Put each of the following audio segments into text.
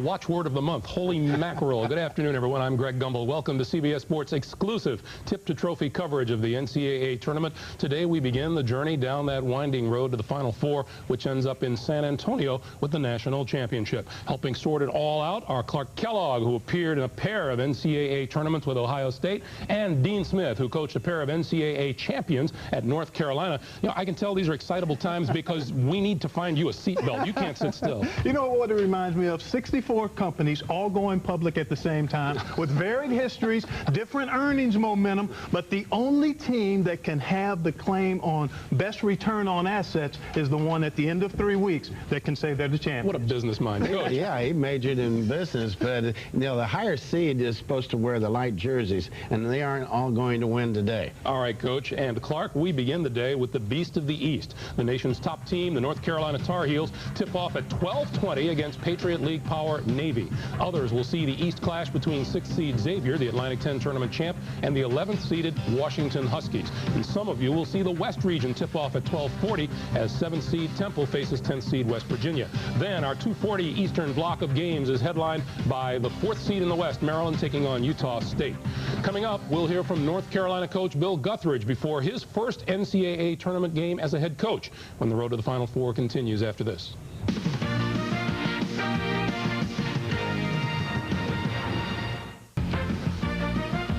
watchword of the month, holy mackerel. Good afternoon, everyone. I'm Greg Gumbel. Welcome to CBS Sports' exclusive tip-to-trophy coverage of the NCAA tournament. Today, we begin the journey down that winding road to the Final Four, which ends up in San Antonio with the national championship. Helping sort it all out are Clark Kellogg, who appeared in a pair of NCAA tournaments with Ohio State, and Dean Smith, who coached a pair of NCAA champions at North Carolina. You know, I can tell these are excitable times because we need to find you a seatbelt. You can't sit still. You know what it reminds me of? 64 companies all going public at the same time with varied histories, different earnings momentum, but the only team that can have the claim on best return on assets is the one at the end of 3 weeks that can say they're the champion. What a business mind. Yeah, he majored in business, but you know, the higher seed is supposed to wear the light jerseys, and they aren't all going to win today. All right, Coach. And Clark, we begin the day with the Beast of the East. The nation's top team, the North Carolina Tar Heels, tip off at 12:20 against Patriot League power Navy. Others will see the East clash between 6th seed Xavier, the Atlantic 10 tournament champ, and the 11th seeded Washington Huskies. And some of you will see the West region tip off at 12:40 as 7th seed Temple faces 10th seed West Virginia. Then our 2:40 Eastern block of games is headlined by the 4th seed in the West, Maryland, taking on Utah State. Coming up, we'll hear from North Carolina coach Bill Guthridge before his first NCAA tournament game as a head coach when the road to the Final Four continues after this.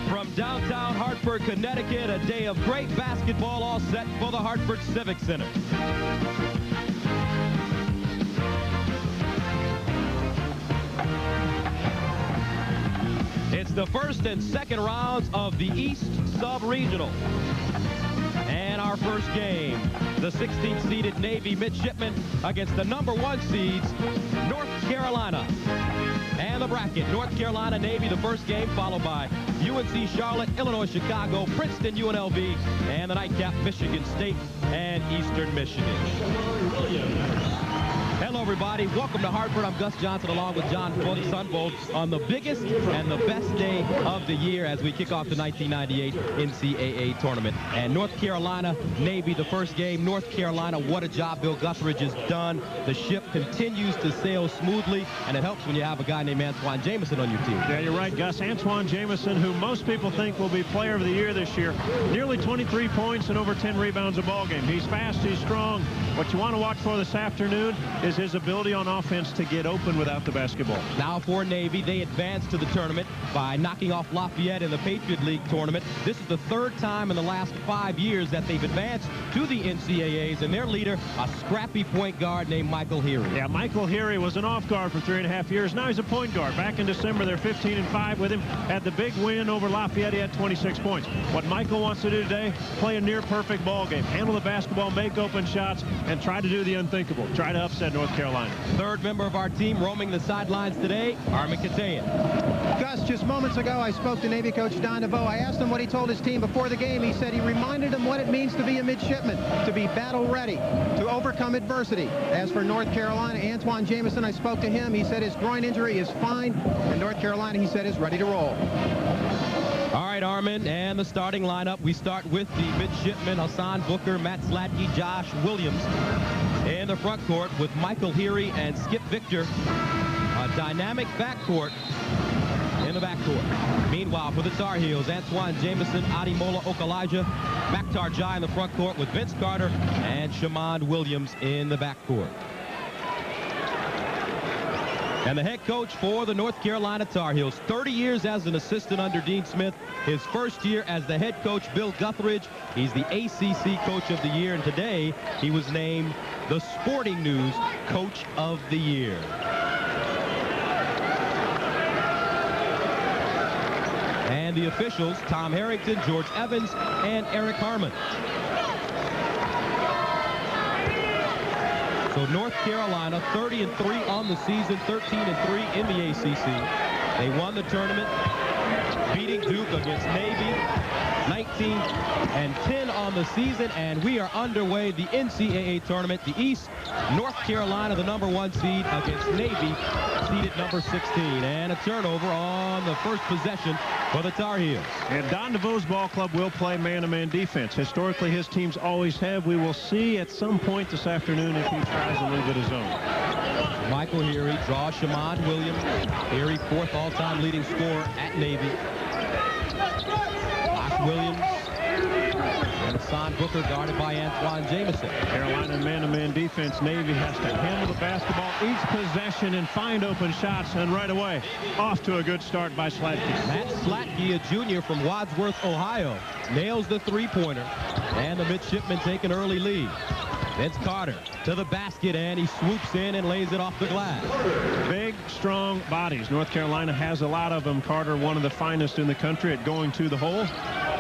From downtown Hartford, Connecticut, a day of great basketball all set for the Hartford Civic Center. It's the first and second rounds of the East Sub-Regional. And our first game, the 16th seeded Navy midshipmen against the #1 seeds, North Carolina. And the bracket, North Carolina Navy, the first game, followed by UNC Charlotte, Illinois Chicago, Princeton UNLV, and the nightcap, Michigan State and Eastern Michigan. Hello, everybody. Welcome to Hartford. I'm Gus Johnson along with John Sunvold on the biggest and the best day of the year as we kick off the 1998 NCAA tournament. And North Carolina Navy, the first game. North Carolina, what a job Bill Guthridge has done. The ship continues to sail smoothly, and it helps when you have a guy named Antoine Jamison on your team. Yeah, you're right, Gus. Antoine Jamison, who most people think will be player of the year this year. Nearly 23 points and over 10 rebounds a ball game. He's fast, he's strong. What you want to watch for this afternoon is his ability on offense to get open without the basketball. Now for Navy, they advance to the tournament by knocking off Lafayette in the Patriot League tournament. This is the third time in the last 5 years that they've advanced to the NCAAs, and their leader, a scrappy point guard named Michael Heary. Yeah, Michael Heary was an off guard for 3.5 years. Now he's a point guard. Back in December, they're 15-5 with him. Had the big win over Lafayette. He had 26 points. What Michael wants to do today, play a near-perfect ball game. Handle the basketball, make open shots, and try to do the unthinkable. Try to upset North Carolina. Third member of our team roaming the sidelines today, Armin Katayan. Gus, just moments ago, I spoke to Navy coach Don DeVoe. I asked him what he told his team before the game. He said he reminded them what it means to be a midshipman, to be battle ready, to overcome adversity. As for North Carolina, Antoine Jamison, I spoke to him. He said his groin injury is fine, and North Carolina, he said, is ready to roll. All right, Armin, and the starting lineup. We start with the midshipmen, Hassan Booker, Matt Slatke, Josh Williams. In the front court with Michael Heary and Skip Victor. A dynamic backcourt in the backcourt. Meanwhile, for the Tar Heels, Antoine Jamison, Ademola Okalaja, Makhtar Jai in the front court with Vince Carter and Shamond Williams in the backcourt. And the head coach for the North Carolina Tar Heels, 30 years as an assistant under Dean Smith. His first year as the head coach, Bill Guthridge. He's the ACC Coach of the Year, and today he was named the Sporting News Coach of the Year. And the officials, Tom Harrington, George Evans, and Eric Harmon. So North Carolina, 30-3 on the season, 13-3 in the ACC. They won the tournament, beating Duke against Navy, 19-10 on the season, and we are underway. The NCAA tournament, the East, North Carolina, the #1 seed against Navy, seeded number 16, and a turnover on the first possession for the Tar Heels. And Don DeVoe's ball club will play man-to-man defense. Historically, his teams always have. We will see at some point this afternoon if he tries a little bit of zone. Michael Heary draws Shamond Williams. Heary, 4th all-time leading scorer at Navy. Josh Williams. And Hassan Booker guarded by Antoine Jamison. Carolina man-to-man defense. Navy has to handle the basketball each possession and find open shots. And right away, off to a good start by Slatke. Matt Slatke, a junior from Wadsworth, Ohio, nails the three-pointer. And the midshipmen take an early lead. Vince Carter to the basket, and he swoops in and lays it off the glass. Big, strong bodies. North Carolina has a lot of them. Carter, one of the finest in the country at going to the hole.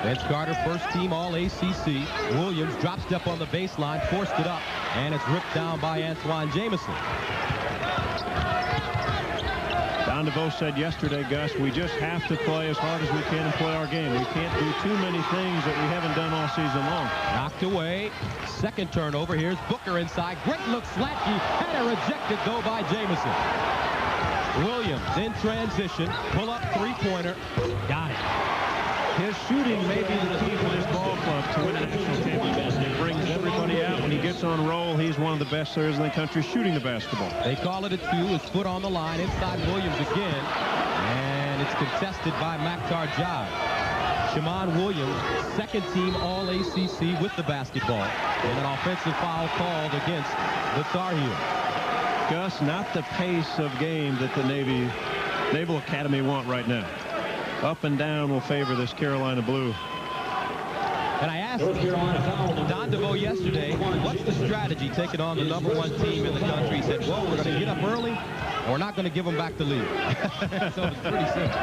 Vince Carter, first team All-ACC. Williams drop step on the baseline, forced it up, and it's ripped down by Antoine Jamison. Don DeVoe said yesterday, Gus, we just have to play as hard as we can and play our game. We can't do too many things that we haven't done all season long. Knocked away. Second turnover. Here's Booker inside. Great look, Slatke. Had a rejected, though, by Jamison. Williams in transition. Pull up three-pointer. Got it. His shooting may be the key for this ball club to win a national championship. He brings everybody out. When he gets on a roll, he's one of the best players in the country shooting the basketball. They call it a 2. His foot on the line. Inside Williams again. And it's contested by Maktar Jai. Shamond Williams, second team All-ACC with the basketball. And an offensive foul called against the Tar Heels. Gus, not the pace of game that the Naval Academy want right now. Up and down will favor this Carolina blue. And I asked Don DeVoe yesterday, what's the strategy taking on the #1 team in the country? He said, well, we're going to get up early, and we're not going to give them back the lead. So it's pretty simple.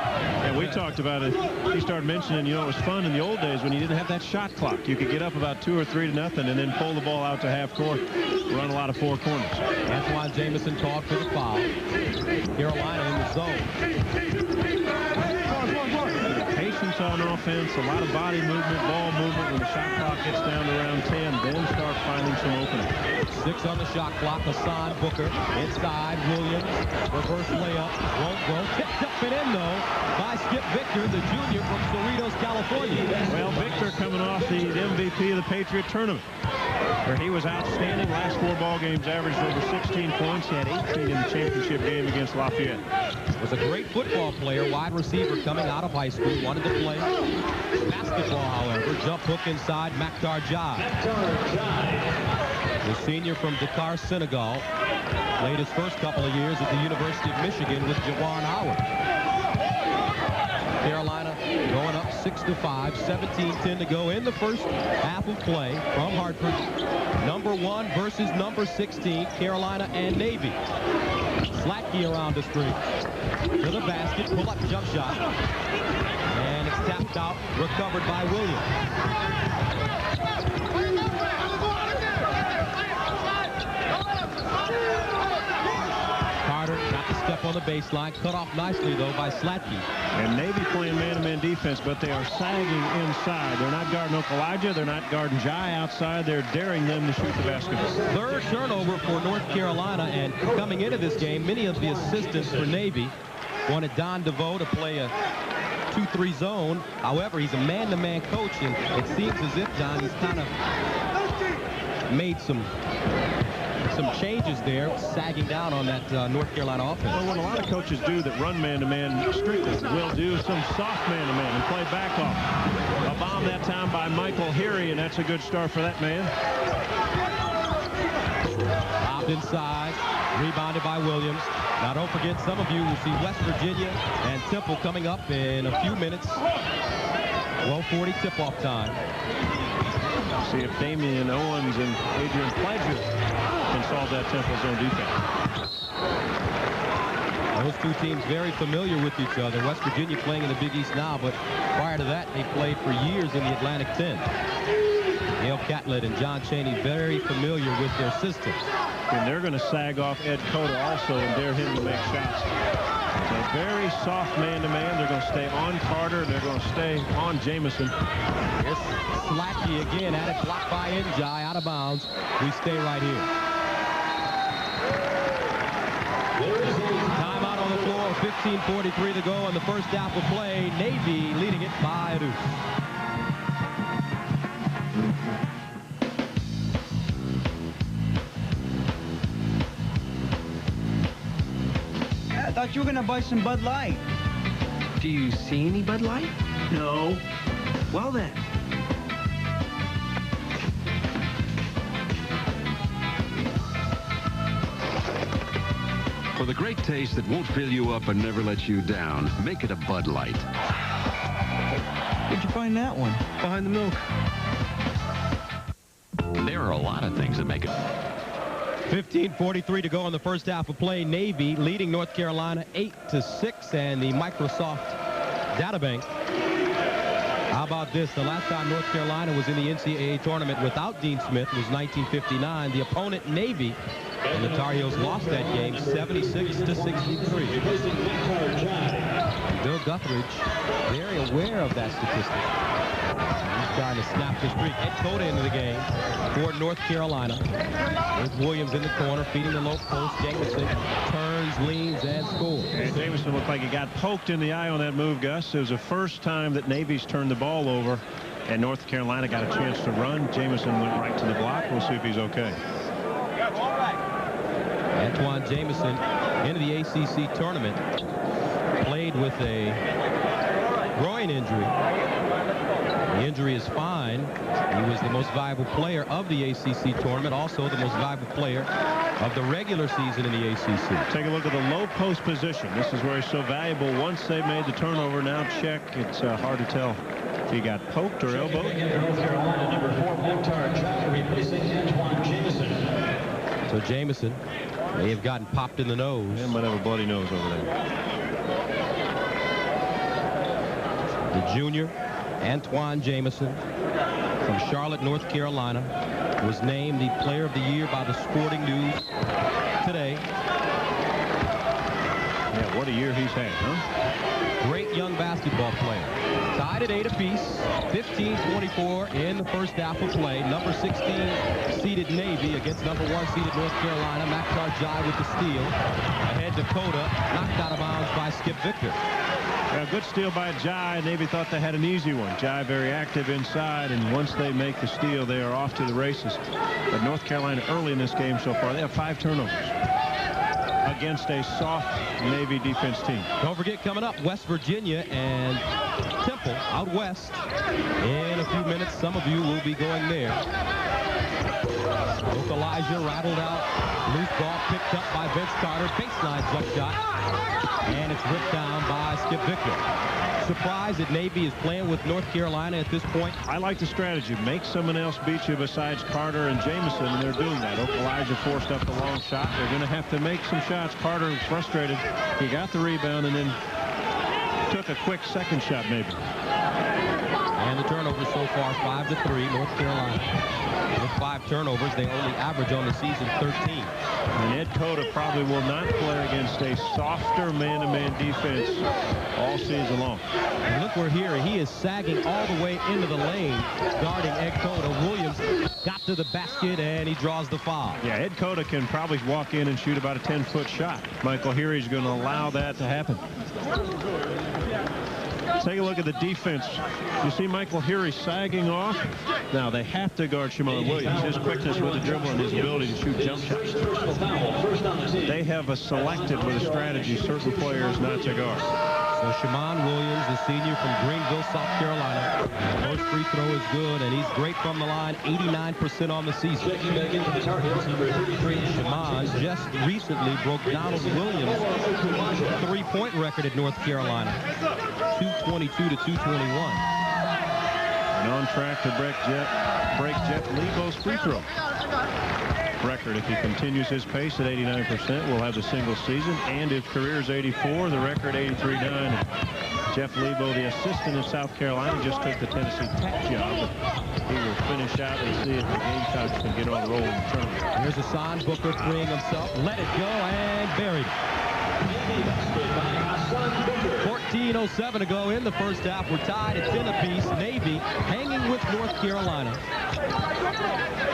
And we talked about it. He started mentioning, you know, it was fun in the old days when you didn't have that shot clock. You could get up about 2 or 3 to nothing and then pull the ball out to half court, run a lot of 4 corners. Antoine Jamison called for the foul. Carolina in the zone. Patience on offense, a lot of body movement, ball movement. When the shot clock gets down to around 10, then start finding some openings. 6 on the shot clock. Hassan Booker inside. Williams, reverse layup, won't go. Tipped up and in, though, by Skip Victor, the junior from Cerritos, California. Well, Victor coming off the MVP of the Patriot Tournament, where he was outstanding. Last 4 ball games averaged over 16 points. He had 18 in the championship game against Lafayette. Was a great football player, wide receiver coming out of high school. Wanted to play basketball, however. Jump hook inside, Maktar Jai. The senior from Dakar, Senegal. Played his first couple of years at the University of Michigan with Jawan Howard. Carolina going up 6-5, 17-10 to go in the first half of play from Hartford. #1 versus #16, Carolina and Navy. Slatke around the screen. To the basket, pull-up jump shot. And it's tapped out, recovered by Williams. Carter got the step on the baseline, cut off nicely, though, by Slatke. And Navy playing man-to-man defense, but they are sagging inside. They're not guarding Okalaja. They're not guarding Jai outside. They're daring them to shoot the basketball. Third turnover for North Carolina, and coming into this game, many of the assistants for Navy wanted Don DeVoe to play a 2-3 zone. However, he's a man-to-man coach, and it seems as if, Don, he's kind of made some changes there, sagging down on that North Carolina offense. Well, what a lot of coaches do that run man-to-man strictly will do some soft man-to-man and play back off. A bomb that time by Michael Heary, and that's a good start for that man. Bobbed inside, rebounded by Williams. Now, don't forget, some of you will see West Virginia and Temple coming up in a few minutes. 12:40 tip-off time. See if Damian Owens and Adrian Pledger can solve that Temple zone defense. Those two teams very familiar with each other. West Virginia playing in the Big East now, but prior to that, they played for years in the Atlantic 10. Dale Catlett and John Chaney very familiar with their systems. And they're going to sag off Ed Cota also and dare him to make shots. So very soft man-to-man. They're going to stay on Carter. They're going to stay on Jamison. Here's Slatke again at it, blocked by Njai, out of bounds. We stay right here. Timeout on the floor, 15:43 to go in the first half of play. Navy leading it by a deuce. thought you were going to buy some Bud Light. Do you see any Bud Light? No. Well then. For the great taste that won't fill you up and never let you down, make it a Bud Light. Where'd you find that one? Behind the milk. There are a lot of things that make it. 15:43 to go in the first half of play. Navy leading North Carolina 8-6, and the Microsoft Databank. How about this? The last time North Carolina was in the NCAA tournament without Dean Smith was 1959. The opponent, Navy, and the Tar Heels lost that game 76-63. Bill Guthridge, very aware of that statistic. He's trying to snap the streak. Ed Cota into the game for North Carolina. There's Williams in the corner, feeding the low post. Jamison turns, leans, and scores. And Jamison looked like he got poked in the eye on that move, Gus. It was the first time that Navy's turned the ball over, and North Carolina got a chance to run. Jamison went right to the block. We'll see if he's okay. Antoine Jamison into the ACC tournament. Played with a groin injury. The injury is fine. He was the most valuable player of the ACC tournament, also the most valuable player of the regular season in the ACC. Take a look at the low post position. This is where he's so valuable. Once they made the turnover, now check. It's hard to tell if he got poked or elbowed. North Carolina, number 4, Mukhtar Jai, replacing Antoine Jamison. So Jamison may have gotten popped in the nose. He might have a bloody nose over there. The junior, Antoine Jamison, from Charlotte, North Carolina, was named the Player of the Year by the Sporting News today. Yeah, what a year he's had, huh? Great young basketball player. Tied at 8 apiece, 15-24 in the first half of play. Number 16 seeded Navy against number 1 seeded North Carolina. Mukhtar Jai with the steal. Ahead Dakota, knocked out of bounds by Skip Victor. Yeah, good steal by Jai. Navy thought they had an easy one. Jai very active inside, and once they make the steal, they are off to the races. But North Carolina early in this game so far, they have 5 turnovers against a soft Navy defense team. Don't forget, coming up, West Virginia and Temple out west. In a few minutes, some of you will be going there. Luke Elijah rattled out. Loose ball picked up by Vince Carter. Baseline jump shot. And it's ripped down by Skip Victor. Surprised that Navy is playing with North Carolina at this point? I like the strategy. Make someone else beat you besides Carter and Jamison, and they're doing that. Elijah forced up the long shot. They're going to have to make some shots. Carter was frustrated. He got the rebound and then took a quick second shot maybe. And the turnovers so far 5-3 North Carolina. With 5 turnovers, they only average on the season 13. And Ed Cota probably will not play against a softer man-to-man defense all season long. And look, we're here. He is sagging all the way into the lane, guarding Ed Cota. Williams got to the basket, and he draws the foul. Yeah, Ed Cota can probably walk in and shoot about a 10-foot shot. Michael Heary's going to allow that to happen. Take a look at the defense. You see Michael Heary sagging off. Now they have to guard Shimon Williams. His quickness with the dribble and his ability to shoot jump shots. They have selected with a strategy certain players not to guard. So Shimon Williams, the senior from Greenville, South Carolina. First free throw is good, and he's great from the line, 89% on the season. Shimon just recently broke Donald Williams' three-point record at North Carolina, 222 to 221. And on track to break Jeff Lebo's free throw record. If he continues his pace at 89%, we'll have the single season. And if career's 84, the record 83-9. Jeff Lebo, the assistant in South Carolina, just took the Tennessee Tech job. He will finish out and see if the Gamecocks can get on the roll in the tournament. Here's Hassan Booker freeing himself. Let it go and buried it. 14:07 to go in the first half. We're tied at 10 apiece. Navy hanging with North Carolina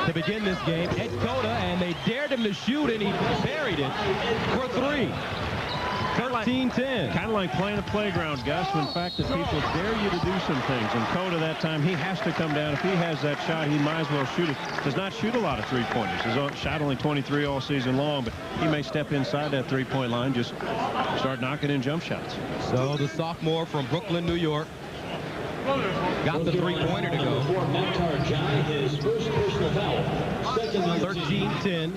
to begin this game. Ed Cota, and they dared him to shoot, and he buried it for 3. 13-10. Kind of like playing a playground, Gus, when in fact that people dare you to do some things. And Cota that time, he has to come down. If he has that shot, he might as well shoot it. Does not shoot a lot of three-pointers. He's shot only 23 all season long, but he may step inside that three-point line, just start knocking in jump shots. So the sophomore from Brooklyn, New York, got the three-pointer to go. 13-10.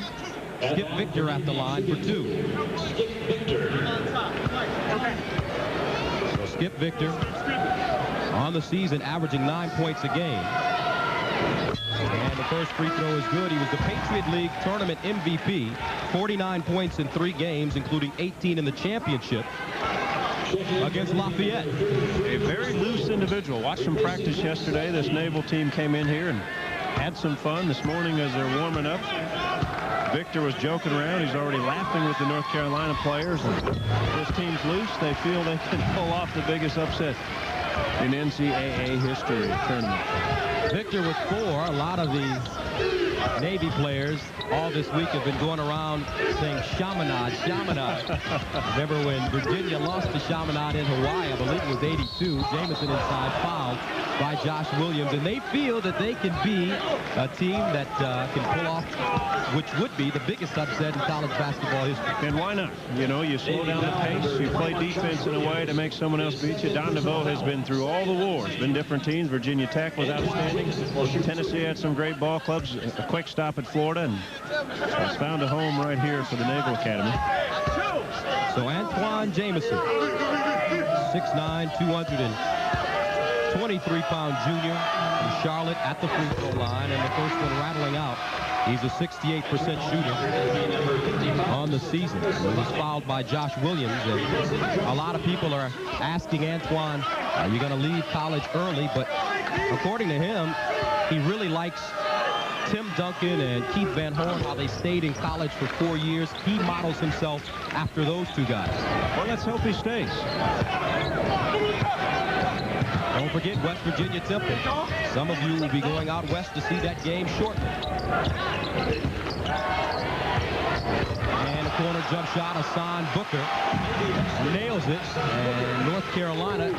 Skip Victor at the line for 2. So Skip Victor on the season averaging 9 points a game. And the first free throw is good. He was the Patriot League Tournament MVP. 49 points in 3 games, including 18 in the championship against Lafayette. A very loose individual. Watched him practice yesterday. This Naval team came in here and had some fun this morning as they're warming up. Victor was joking around. He's already laughing with the North Carolina players. And this team's loose. They feel they can pull off the biggest upset in NCAA history tournament. Victor with 4. A lot of these Navy players all this week have been going around saying Chaminade, Chaminade. Remember when Virginia lost to Chaminade in Hawaii, I believe it was 82. Jamison inside fouled by Josh Williams, and they feel that they can be a team that can pull off, which would be the biggest upset in college basketball history. And why not? You know, you slow down the pace, you play defense in a way to make someone else beat you. Don DeVoe has been through all the wars, been different teams. Virginia Tech was outstanding. Tennessee had some great ball clubs. A quick stop at Florida, and has found a home right here for the Naval Academy. So Antoine Jamison, 6'9", 223-pound junior from Charlotte at the free throw line, and the first one rattling out. He's a 68% shooter on the season. He was fouled by Josh Williams, and a lot of people are asking Antoine, are you going to leave college early? But according to him, he really likes Tim Duncan and Keith Van Horn, how they stayed in college for 4 years. He models himself after those two guys. Well, let's hope he stays. Don't forget West Virginia Temple. Some of you will be going out west to see that game shortly. And a corner jump shot, Hassan Booker nails it, and North Carolina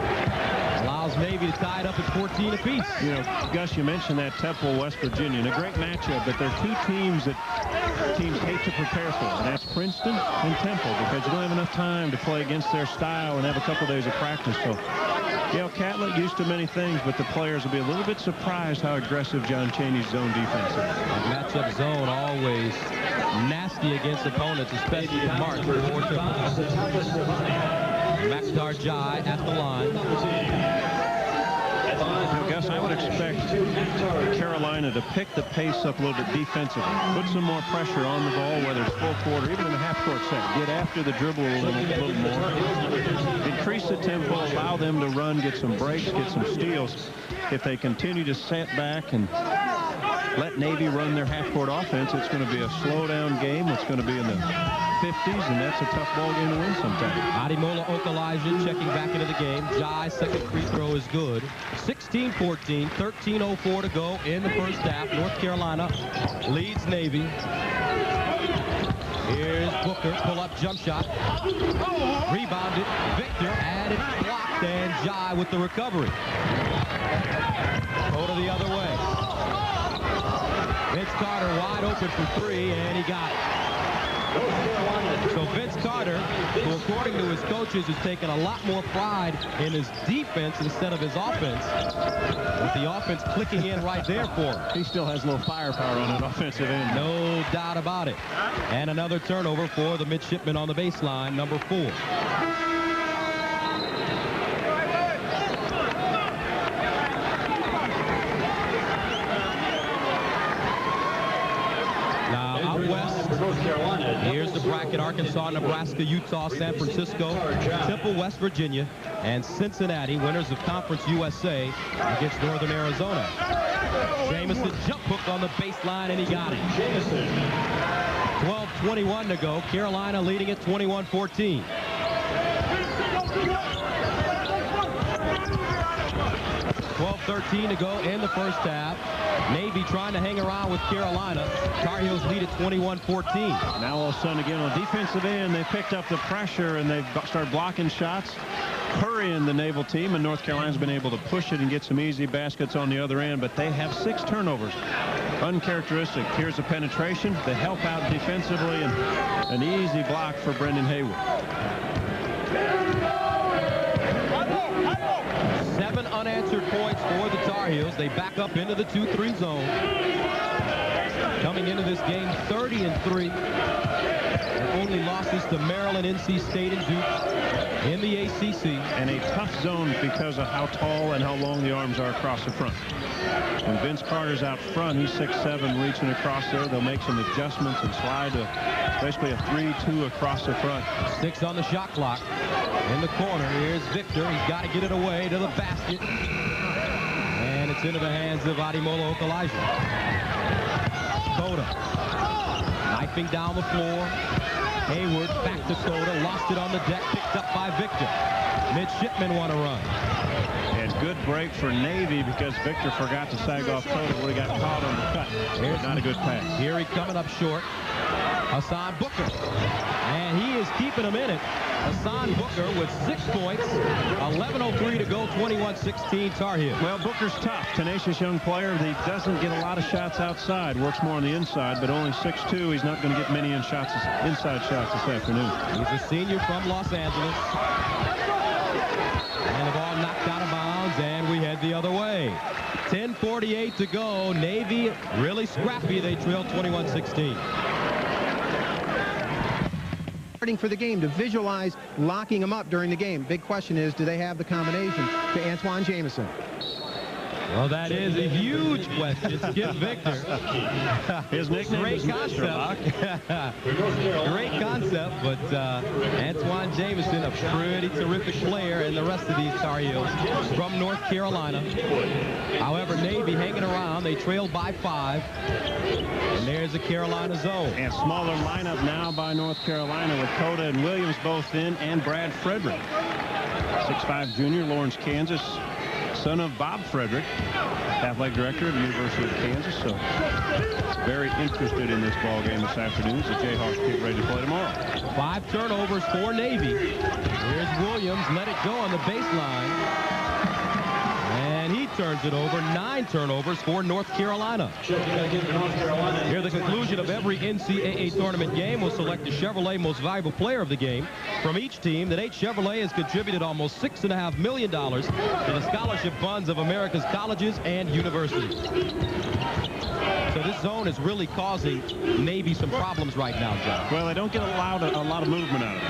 allows Navy to tie it up at 14 apiece. You know, Gus, you mentioned that Temple, West Virginia, and a great matchup, but there are 2 teams that teams hate to prepare for, and that's Princeton and Temple, because you don't have enough time to play against their style and have a couple days of practice. So, Gail Catlett used to many things, but the players will be a little bit surprised how aggressive John Chaney's zone defense is. Matchup zone always nasty against opponents, especially in March. Makdar Jai at the line. Now, Gus, I would expect Carolina to pick the pace up a little bit defensively. Put some more pressure on the ball, whether it's full court or even in a half-court set. Get after the dribble a little more. Increase the tempo, allow them to run, get some breaks, get some steals. If they continue to set back and let Navy run their half-court offense, it's going to be a slow-down game. It's going to be in the 50s, and that's a tough ball game to win sometimes. Ademola Okalaja checking back into the game. Jai's second free throw is good. 16-14, 13:04 to go in the first half. North Carolina leads Navy. Here's Booker, pull-up jump shot. Rebounded, Victor, and it's blocked, and Jai with the recovery. Go to the other way. Vince Carter wide open for 3, and he got it. So Vince Carter, who according to his coaches has taken a lot more pride in his defense instead of his offense, with the offense clicking in right there for him. He still has a little firepower on that offensive end. No doubt about it. And another turnover for the midshipman on the baseline, number 4. Here's the bracket: Arkansas, Nebraska, Utah, San Francisco, Temple, West Virginia, and Cincinnati, winners of Conference USA against Northern Arizona. Jamison jump hook on the baseline, and he got it. 12:21 to go. Carolina leading it 21-14. 12:13 to go in the first half. Navy trying to hang around with Carolina. Tar Heels lead at 21-14. Now all of a sudden again on defensive end, they picked up the pressure and they've started blocking shots, hurrying the Naval team, and North Carolina's been able to push it and get some easy baskets on the other end, but they have 6 turnovers. Uncharacteristic. Here's a penetration. They help out defensively, and an easy block for Brendan Haywood. 7 unanswered points for the Tar Heels. They back up into the 2-3 zone. Coming into this game 30-3. Their only losses to Maryland, NC State, and Duke in the ACC. And a tough zone because of how tall and how long the arms are across the front. When Vince Carter's out front, he's 6'7", reaching across there. They'll make some adjustments and slide to basically a 3-2 across the front. 6 on the shot clock. In the corner, here's Victor. He's got to get it away to the basket. And it's into the hands of Ademola Okulaja. Coda knifing down the floor. Hayward back to Coda. Lost it on the deck. Picked up by Victor. Midshipmen want to run. And good break for Navy because Victor forgot to sag off Coda where he got caught on the cut. Here's not a good pass. Here he coming up short. Hassan Booker. And he is keeping him in it. Hassan Booker with 6 points. 11:03 to go. 21-16 Tar Heels. Well, Booker's tough. Tenacious young player. He doesn't get a lot of shots outside. Works more on the inside, but only 6'2". He's not going to get many inside shots this afternoon. He's a senior from Los Angeles. And the ball knocked out of bounds, and we head the other way. 10:48 to go. Navy really scrappy. They trail 21-16. For the game to visualize locking him up during the game. Big question is, do they have the combination to Antoine Jamison? Well, that is a huge question. Skip Victor. His nickname Great is Mr. Lock. Great concept, but Antoine Jamison, a pretty terrific player, and the rest of these Tar Heels from North Carolina. However, Navy hanging around. They trail by 5. And there's a Carolina zone. And smaller lineup now by North Carolina with Coda and Williams both in, and Brad Frederick. 6'5" junior, Lawrence, Kansas. Son of Bob Frederick, athletic director at the University of Kansas. So very interested in this ball game this afternoon as the Jayhawks get ready to play tomorrow. 5 turnovers for Navy. Here's Williams, let it go on the baseline. And he turns it over. 9 turnovers for North Carolina. Here, the conclusion of every NCAA tournament game will select the Chevrolet Most Valuable Player of the game. From each team, the Nate Chevrolet has contributed almost $6.5 million to the scholarship funds of America's colleges and universities. So this zone is really causing Navy some problems right now, John. Well, they don't get allowed a lot of movement out of it.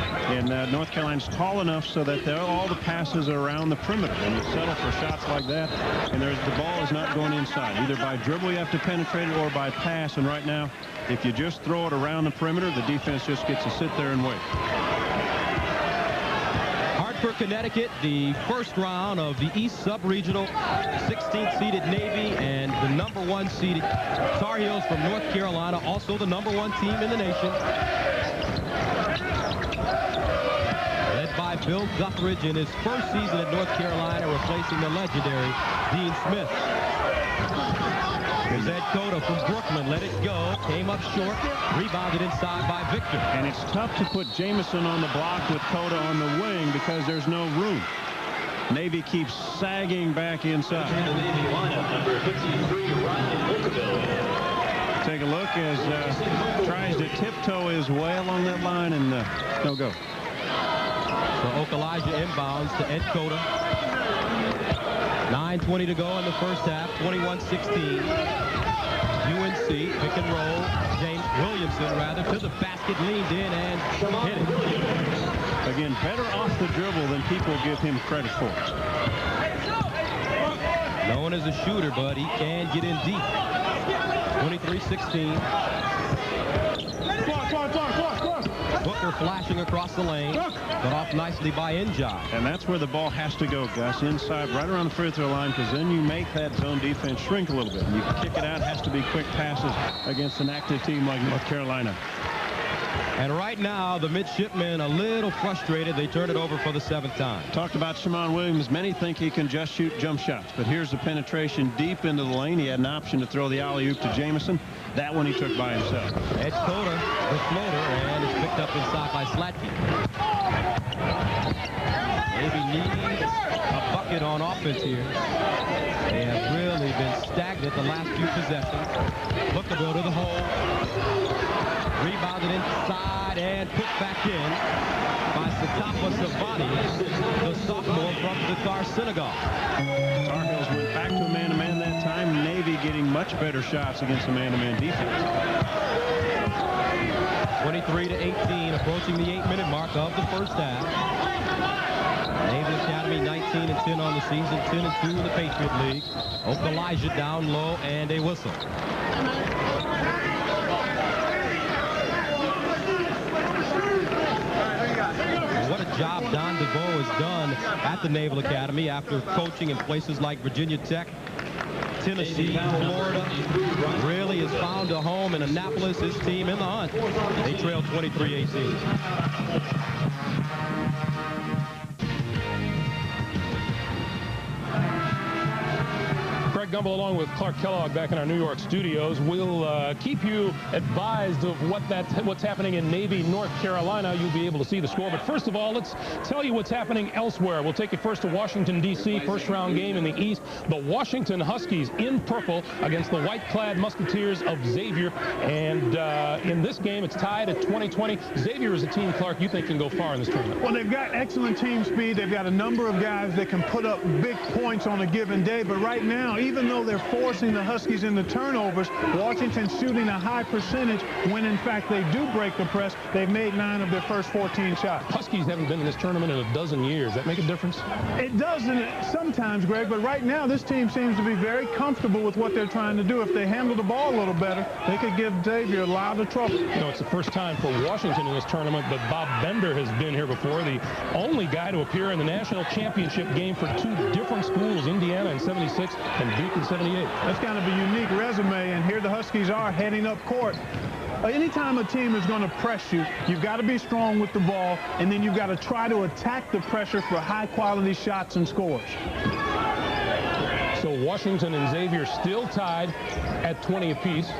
And North Carolina's tall enough so that all the passes are around the perimeter. And you settle for shots like that, and the ball is not going inside. Either by dribble you have to penetrate it or by pass. And right now, if you just throw it around the perimeter, the defense just gets to sit there and wait. For Connecticut, the first round of the East Sub-Regional, 16th seeded Navy and the number 1 seeded Tar Heels from North Carolina, also the number 1 team in the nation. Led by Bill Guthridge in his first season at North Carolina, replacing the legendary Dean Smith. Here's Ed Coda from Brooklyn. Let it go. Came up short. Rebounded inside by Victor. And it's tough to put Jamison on the block with Coda on the wing because there's no room. Navy keeps sagging back inside. Take a look as tries to tiptoe his way along that line, and no go. So Okulaja inbounds to Ed Coda. 9:20 to go in the first half. 21-16. UNC pick and roll. James Williamson rather to the basket, leaned in and hit it. Again, better off the dribble than people give him credit for. Known as a shooter, but he can get in deep. 23-16. Booker flashing across the lane, got off nicely by Njai. And that's where the ball has to go, Gus, inside, right around the free throw line, because then you make that zone defense shrink a little bit. And you can kick it out, has to be quick passes against an active team like North Carolina. And right now, the midshipmen a little frustrated. They turn it over for the 7th time. Talked about Shammond Williams. Many think he can just shoot jump shots, but here's the penetration deep into the lane. He had an option to throw the alley-oop to Jamison. That one he took by himself. Edge Coda, the floater, and it's picked up inside by Slatke. Navy needs a bucket on offense here. They have really been stagnant the last few possessions. Hookerville to the hole. Rebounded inside and put back in by Satapa Savani, the sophomore from the Tar Synagogue. Tar Heels went back to a man-to-man that time. Navy getting much better shots against the man-to-man defense. 23-18, approaching the 8-minute mark of the first half. Naval Academy 19-10 on the season, 10-2 in the Patriot League. Elijah down low and a whistle. What a job Don DeVoe has done at the Naval Academy after coaching in places like Virginia Tech, Tennessee, Florida. Really has found a home in Annapolis, his team in the hunt. They trail 23-18. Gumbel along with Clark Kellogg back in our New York studios. We'll keep you advised of what's happening in Navy, North Carolina. You'll be able to see the score. But first of all, let's tell you what's happening elsewhere. We'll take you first to Washington, D.C., first-round game in the East. The Washington Huskies in purple against the white-clad Musketeers of Xavier. And in this game, it's tied at 20-20. Xavier is a team, Clark, you think can go far in this tournament. Well, they've got excellent team speed. They've got a number of guys that can put up big points on a given day. But right now, even though they're forcing the Huskies into turnovers, Washington's shooting a high percentage when, in fact, they do break the press. They've made 9 of their first 14 shots. Huskies haven't been in this tournament in a dozen years. Does that make a difference? It does sometimes, Greg, but right now this team seems to be very comfortable with what they're trying to do. If they handle the ball a little better, they could give Xavier a lot of trouble. You know, it's the first time for Washington in this tournament, but Bob Bender has been here before, the only guy to appear in the national championship game for 2 different schools, Indiana in '76 and Duke in '78. That's kind of a unique resume, and here the Huskies are heading up court. Anytime a team is going to press you, you've got to be strong with the ball, and then you've got to try to attack the pressure for high-quality shots and scores. So Washington and Xavier still tied at 20 apiece.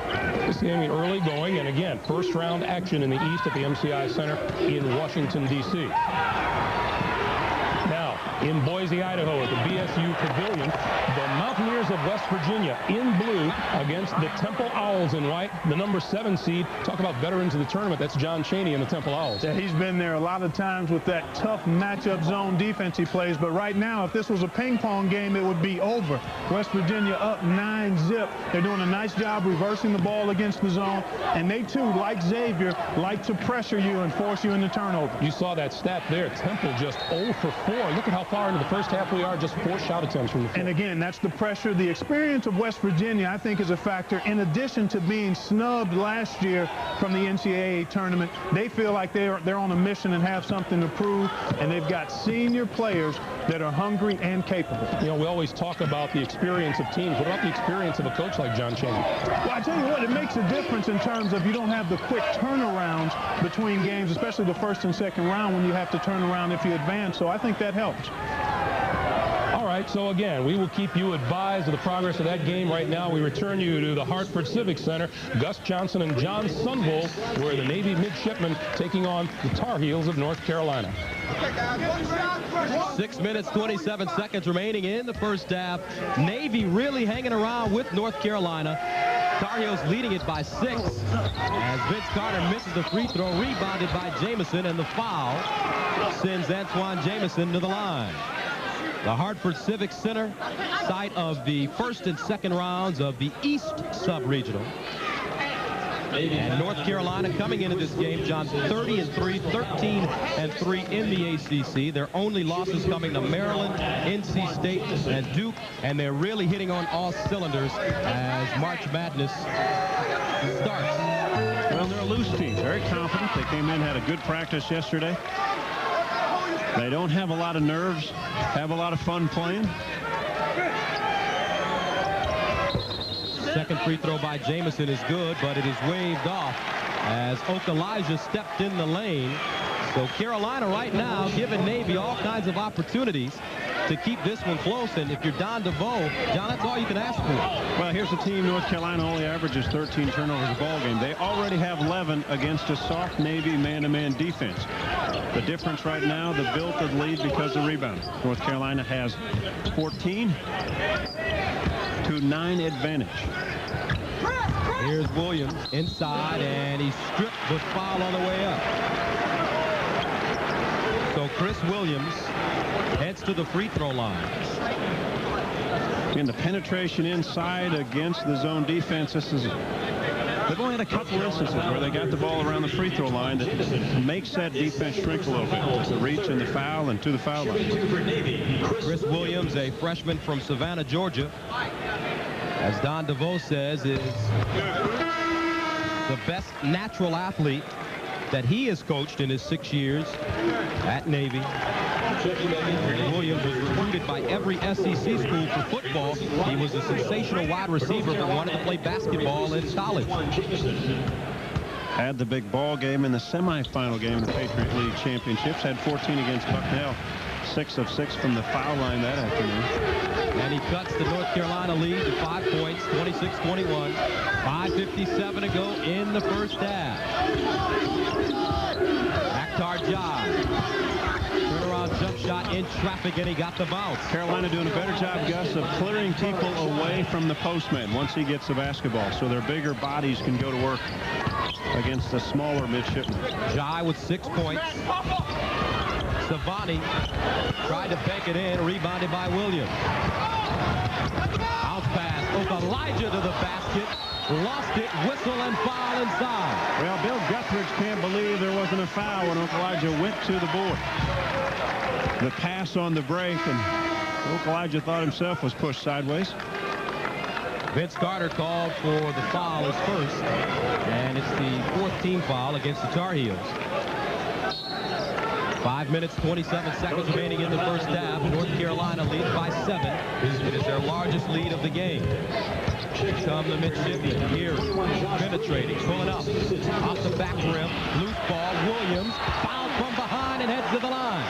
This game early going, and again, first-round action in the East at the MCI Center in Washington, D.C. Now, in Boise, Idaho, at the BSU Pavilion, the Mountaineers of West Virginia in blue against the Temple Owls in white, the number 7 seed. Talk about veterans of the tournament. That's John Chaney and the Temple Owls. Yeah, he's been there a lot of times with that tough matchup zone defense he plays. But right now, if this was a ping-pong game, it would be over. West Virginia up 9-zip. They're doing a nice job reversing the ball against the zone. And they, too, like Xavier, like to pressure you and force you into turnover. You saw that stat there. Temple just 0 for 4. Look at how far into the first half we are, just 4 shot attempts from the floor. And again, that's the pressure. The experience of West Virginia, I think, is a factor. In addition to being snubbed last year from the NCAA tournament, they feel like they're on a mission and have something to prove, and they've got senior players that are hungry and capable. You know, we always talk about the experience of teams. What about the experience of a coach like John Chaney? Well, I tell you what, it makes a difference in terms of you don't have the quick turnarounds between games, especially the first and second round when you have to turn around if you advance. So I think that helps. All right, so again, we will keep you advised of the progress of that game. Right now, we return you to the Hartford Civic Center. Gus Johnson and John Sunbull were the Navy midshipmen taking on the Tar Heels of North Carolina. 6 minutes, 27 seconds remaining in the first half. Navy really hanging around with North Carolina. Tar Heels leading it by 6 as Vince Carter misses the free throw, rebounded by Jamison, and the foul sends Antoine Jamison to the line. The Hartford Civic Center, site of the first and second rounds of the East Sub-Regional. And North Carolina coming into this game, John, 30-3, 13-3 in the ACC. Their only losses coming to Maryland, NC State, and Duke, and they're really hitting on all cylinders as March Madness starts. Well, they're a loose team, very confident. They came in, had a good practice yesterday. They don't have a lot of nerves, have a lot of fun playing. Second free throw by Jamison is good, but it is waved off as Elijah stepped in the lane. So Carolina right now giving Navy all kinds of opportunities to keep this one close. And if you're Don DeVoe, John, that's all you can ask for. Well, here's a team, North Carolina only averages 13 turnovers a ball game. They already have 11 against a soft Navy man-to-man defense. The difference right now, the built-in lead because of rebounding. North Carolina has 14-9 advantage. Here's Williams inside, and he's stripped with foul on the way up. So Chris Williams heads to the free throw line. And the penetration inside against the zone defense. They've only had a couple instances where they got the ball around the free throw line that makes that defense shrink a little bit. The reach and the foul and to the foul line. Chris Williams, a freshman from Savannah, Georgia, as Don DeVoe says, is the best natural athlete that he has coached in his 6 years at Navy. Williams was recruited by every SEC school for football. He was a sensational wide receiver but wanted to play basketball in college. Had the big ball game in the semifinal game of the Patriot League Championships. Had 14 against Bucknell. 6 of 6 from the foul line that afternoon. And he cuts the North Carolina lead to 5 points, 26-21. 5:57 to go in the first half. Akhtar Jai. Turnaround jump shot in traffic, and he got the bounce. Carolina doing a better job, Gus, of clearing people away from the postman once he gets the basketball, so their bigger bodies can go to work against the smaller midshipmen. Jai with 6 points. Savani tried to bank it in, rebounded by Williams. Bounce pass, Elijah to the basket, lost it, whistle and foul inside. Well, Bill Guthridge can't believe there wasn't a foul when Elijah went to the board. The pass on the break, and Elijah thought himself was pushed sideways. Vince Carter called for the foul as first, and it's the 4th team foul against the Tar Heels. 5 minutes, 27 seconds remaining in the first half. North Carolina leads by 7. It is their largest lead of the game. Come the midshipmen. Here, penetrating, pulling up. Off the back rim, loose ball. Williams fouled from behind and heads to the line.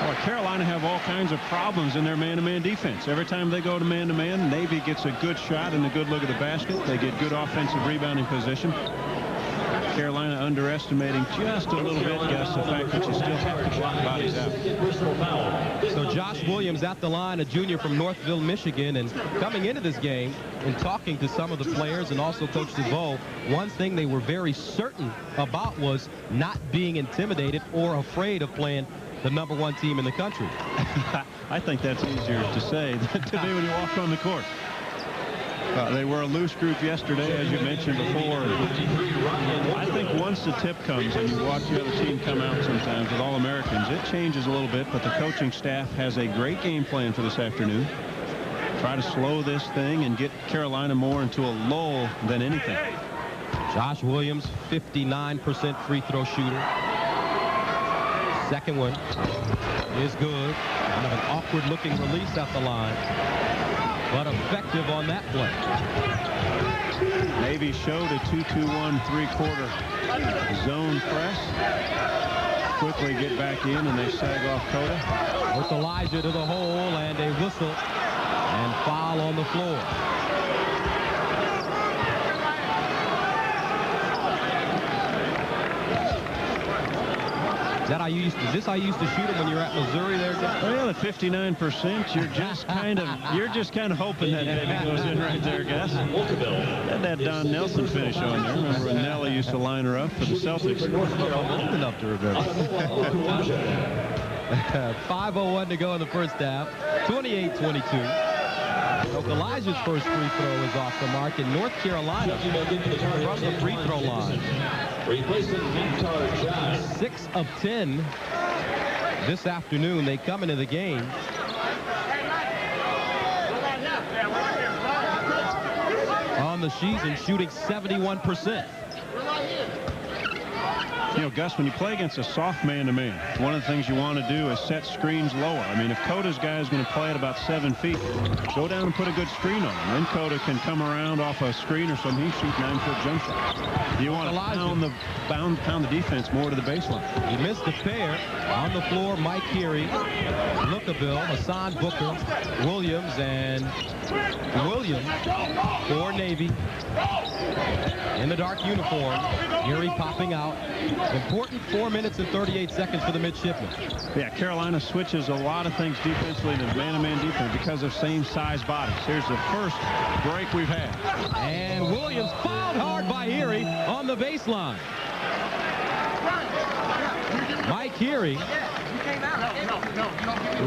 Well, Carolina have all kinds of problems in their man-to-man defense. Every time they go to man-to-man, Navy gets a good shot and a good look at the basket. They get good offensive rebounding position. Carolina underestimating just a little bit, Gus, the fact that you still have to block bodies out. So Josh Williams at the line, a junior from Northville, Michigan, and coming into this game and talking to some of the players and also Coach DeVoe, one thing they were very certain about was not being intimidated or afraid of playing the #1 team in the country. I think that's easier to say than to do when you walk on the court. They were a loose group yesterday, as you mentioned before. I think once the tip comes and you watch the other team come out sometimes with All-Americans, it changes a little bit, but the coaching staff has a great game plan for this afternoon. Try to slow this thing and get Carolina more into a lull than anything. Josh Williams, 59% free throw shooter. Second one is good. Kind of an awkward-looking release at the line, but effective on that play. Navy showed a 2-2-1 3-quarter zone press. Quickly get back in, and they sag off Coda. With Elijah to the hole, and a whistle and foul on the floor. Is that how you used to? Is this how you used to shoot them when you were at Missouri there? Well, at 59%, you're just kind of hoping that maybe goes in right there, Gus. Had that Don Nelson finish on there. Remember when Nelly used to line her up for the Celtics? Old enough to remember. 5:01 to go in the first half. 28-22. Elijah's first free throw is off the mark, and North Carolina from the free throw line. 6 of 10 this afternoon. They come into the game on the season shooting 71%. You know, Gus, when you play against a soft man-to-man, one of the things you want to do is set screens lower. I mean, if Coda's guy is going to play at about 7 feet, go down and put a good screen on him. Then Coda can come around off a screen or something. He shoots 9-foot jump shots. You want to pound the defense more to the baseline. He missed a pair. On the floor, Mike Geary, Lookaville, Hassan Booker, Williams, and Williams for Navy in the dark uniform. Geary popping out. Important 4 minutes and 38 seconds for the midshipmen. Yeah, Carolina switches a lot of things defensively to man-to-man defense because of same-size bodies. Here's the first break we've had. And Williams fouled hard by Geary on the baseline. Mike Geary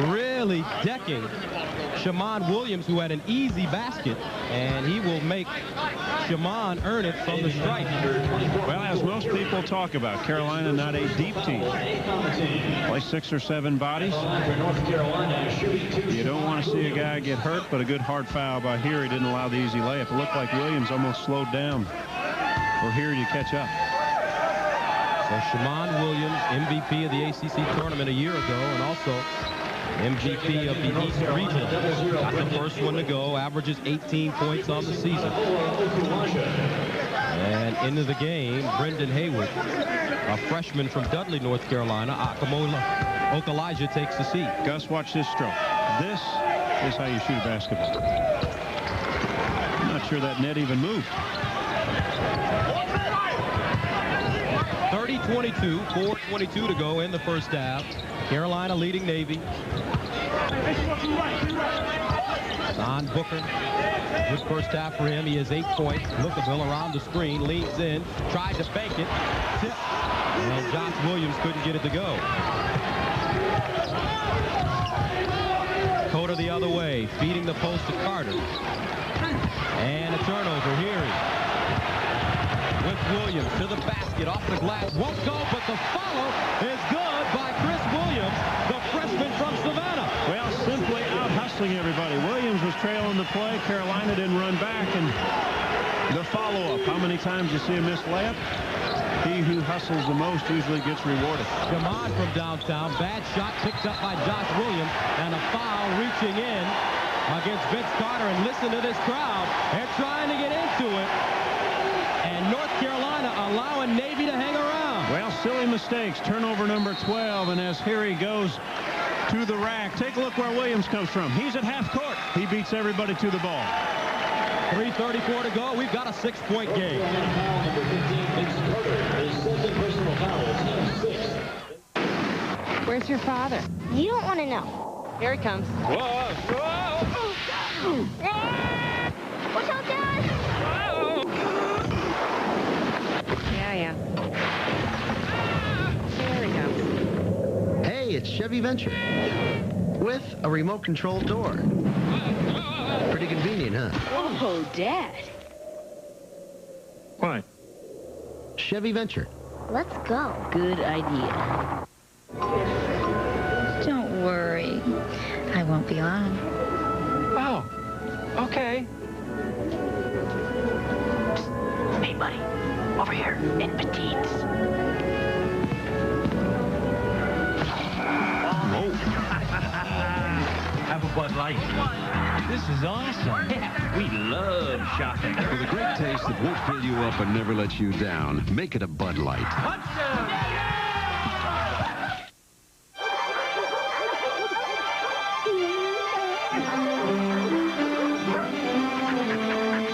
really decking Shammond Williams, who had an easy basket, and he will make Shammond earn it from the stripe. Well, as most people talk about, Carolina not a deep team. Play 6 or 7 bodies. You don't want to see a guy get hurt, but a good hard foul by Geary didn't allow the easy layup. It looked like Williams almost slowed down for Geary to catch up. So Shammond Williams, MVP of the ACC tournament a year ago, and also MVP of the East Regional. Got the first one to go, averages 18 points on the season. And into the game, Brendan Haywood, a freshman from Dudley, North Carolina. Okalaja takes the seat. Gus, watch this stroke. This is how you shoot a basketball. I'm not sure that net even moved. 30-22, 4:22 to go in the first half. Carolina leading Navy. Don Booker, good first half for him. He has 8 points. Lookaville around the screen, leans in, tried to fake it, tip, and Josh Williams couldn't get it to go. Coda the other way, feeding the post to Carter. And a turnover here. With Williams to the basket, off the glass, won't go, but the follow is good by Chris Williams, the freshman from Savannah. Well, simply out-hustling everybody. Williams was trailing the play. Carolina didn't run back, and the follow-up. How many times you see a missed layup? He who hustles the most usually gets rewarded. Shammond from downtown, bad shot picked up by Josh Williams, and a foul reaching in against Vince Carter. And listen to this crowd. They're trying to get into it. And North Carolina allowing Navy to hang around. Well, silly mistakes. Turnover number 12. And as Harry goes to the rack, take a look where Williams comes from. He's at half court. He beats everybody to the ball. 3:34 to go. We've got a 6-point game. Where's your father? You don't want to know. Here he comes. Whoa! Watch out, Dad! Yeah. There he comes. Hey, it's Chevy Venture with a remote control door. Pretty convenient, huh? Oh, Dad. Why? Chevy Venture. Let's go. Good idea. Don't worry. I won't be long. Oh, okay. Hey, buddy. Over here in petites. Whoa. Have a Bud Light. This is awesome. Yeah, we love shopping. With a great taste that won't fill you up and never let you down, make it a Bud Light.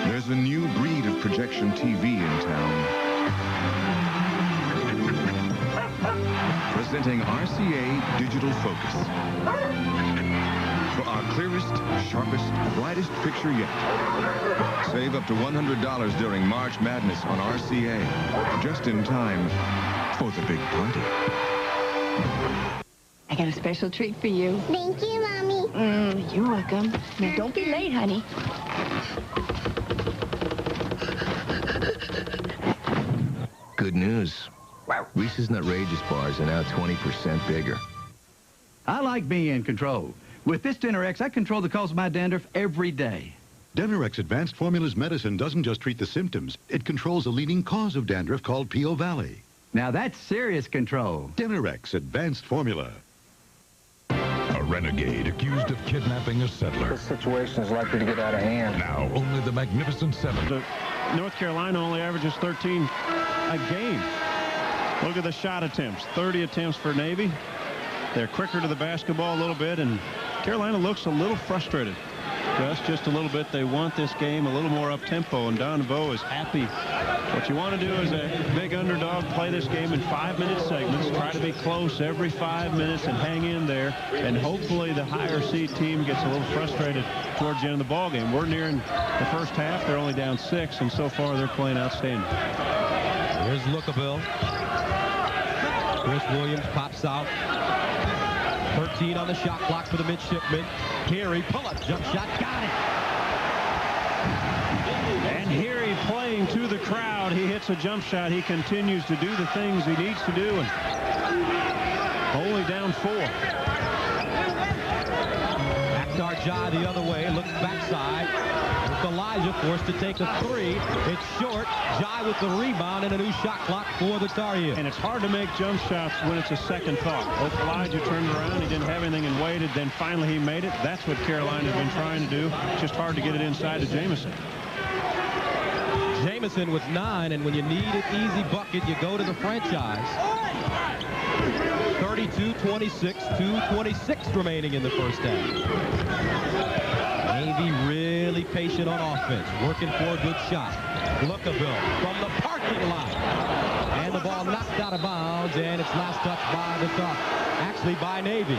There's a new breed of projection TV in town. Presenting RCA Digital Focus. For our clearest, sharpest, brightest picture yet. Save up to $100 during March Madness on RCA. Just in time for the big party. I got a special treat for you. Thank you, Mommy. You're welcome. Now, don't be late, honey. Good news. Reese's Nutrageous bars are now 20% bigger. I like being in control. With this Dinner-X, I control the cause of my dandruff every day. Dinner-X Advanced Formulas medicine doesn't just treat the symptoms. It controls a leading cause of dandruff called P.O. Valley. Now that's serious control. Dinerex Advanced Formula. A renegade accused of kidnapping a settler. This situation is likely to get out of hand. Now only the Magnificent Seven. North Carolina only averages 13 a game. Look at the shot attempts. 30 attempts for Navy. They're quicker to the basketball a little bit, and Carolina looks a little frustrated. Just a little bit. They want this game a little more up-tempo, and Don DeVoe is happy. What you want to do as a big underdog, play this game in 5-minute segments, try to be close every 5 minutes and hang in there, and hopefully the higher seed team gets a little frustrated towards the end of the ball game. We're nearing the first half. They're only down 6, and so far they're playing outstanding. Here's Lookaville. Chris Williams pops out. 13 on the shot clock for the midshipmen. Heary, pull-up, jump shot, got it. And Heary playing to the crowd. He hits a jump shot. He continues to do the things he needs to do, and only down 4. Akhtar Jai the other way, looks backside. Elijah forced to take a 3. It's short. Jai with the rebound and a new shot clock for the Tar Heels. And it's hard to make jump shots when it's a second thought. Elijah turned around. He didn't have anything and waited. Then finally he made it. That's what Carolina's been trying to do. It's just hard to get it inside to Jamison. Jamison with 9, and when you need an easy bucket, you go to the franchise. 32-26, 2:26 remaining in the first half. Navy really patient on offense, working for a good shot. Lookaville from the parking lot. And the ball knocked out of bounds, and it's last touched by the Tar. Actually by Navy.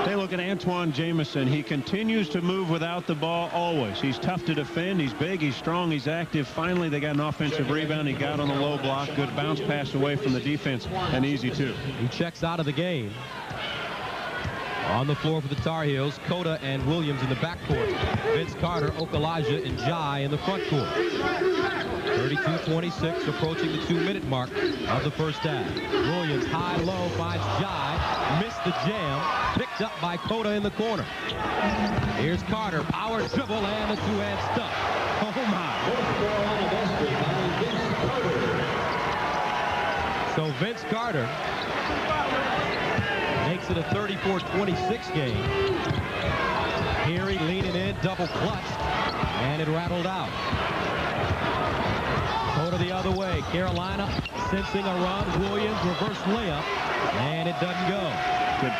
They look at Antoine Jamison. He continues to move without the ball always. He's tough to defend. He's big. He's strong. He's active. Finally, they got an offensive rebound. He got on the low block. Good bounce pass away from the defense, and easy, too. He checks out of the game. On the floor for the Tar Heels, Cota and Williams in the backcourt. Vince Carter, Okulaja, and Jai in the front court. 32-26, approaching the 2-minute mark of the first half. Williams, high-low, finds Jai. Missed the jam. Picked up by Cota in the corner. Here's Carter. Power dribble and the two-hand stuff. Oh, my. So Vince Carter makes it a 34-26 game. Heary leaning in, double clutched, and it rattled out. Cota the other way. Carolina sensing a run. Williams reverse layup, and it doesn't go. Good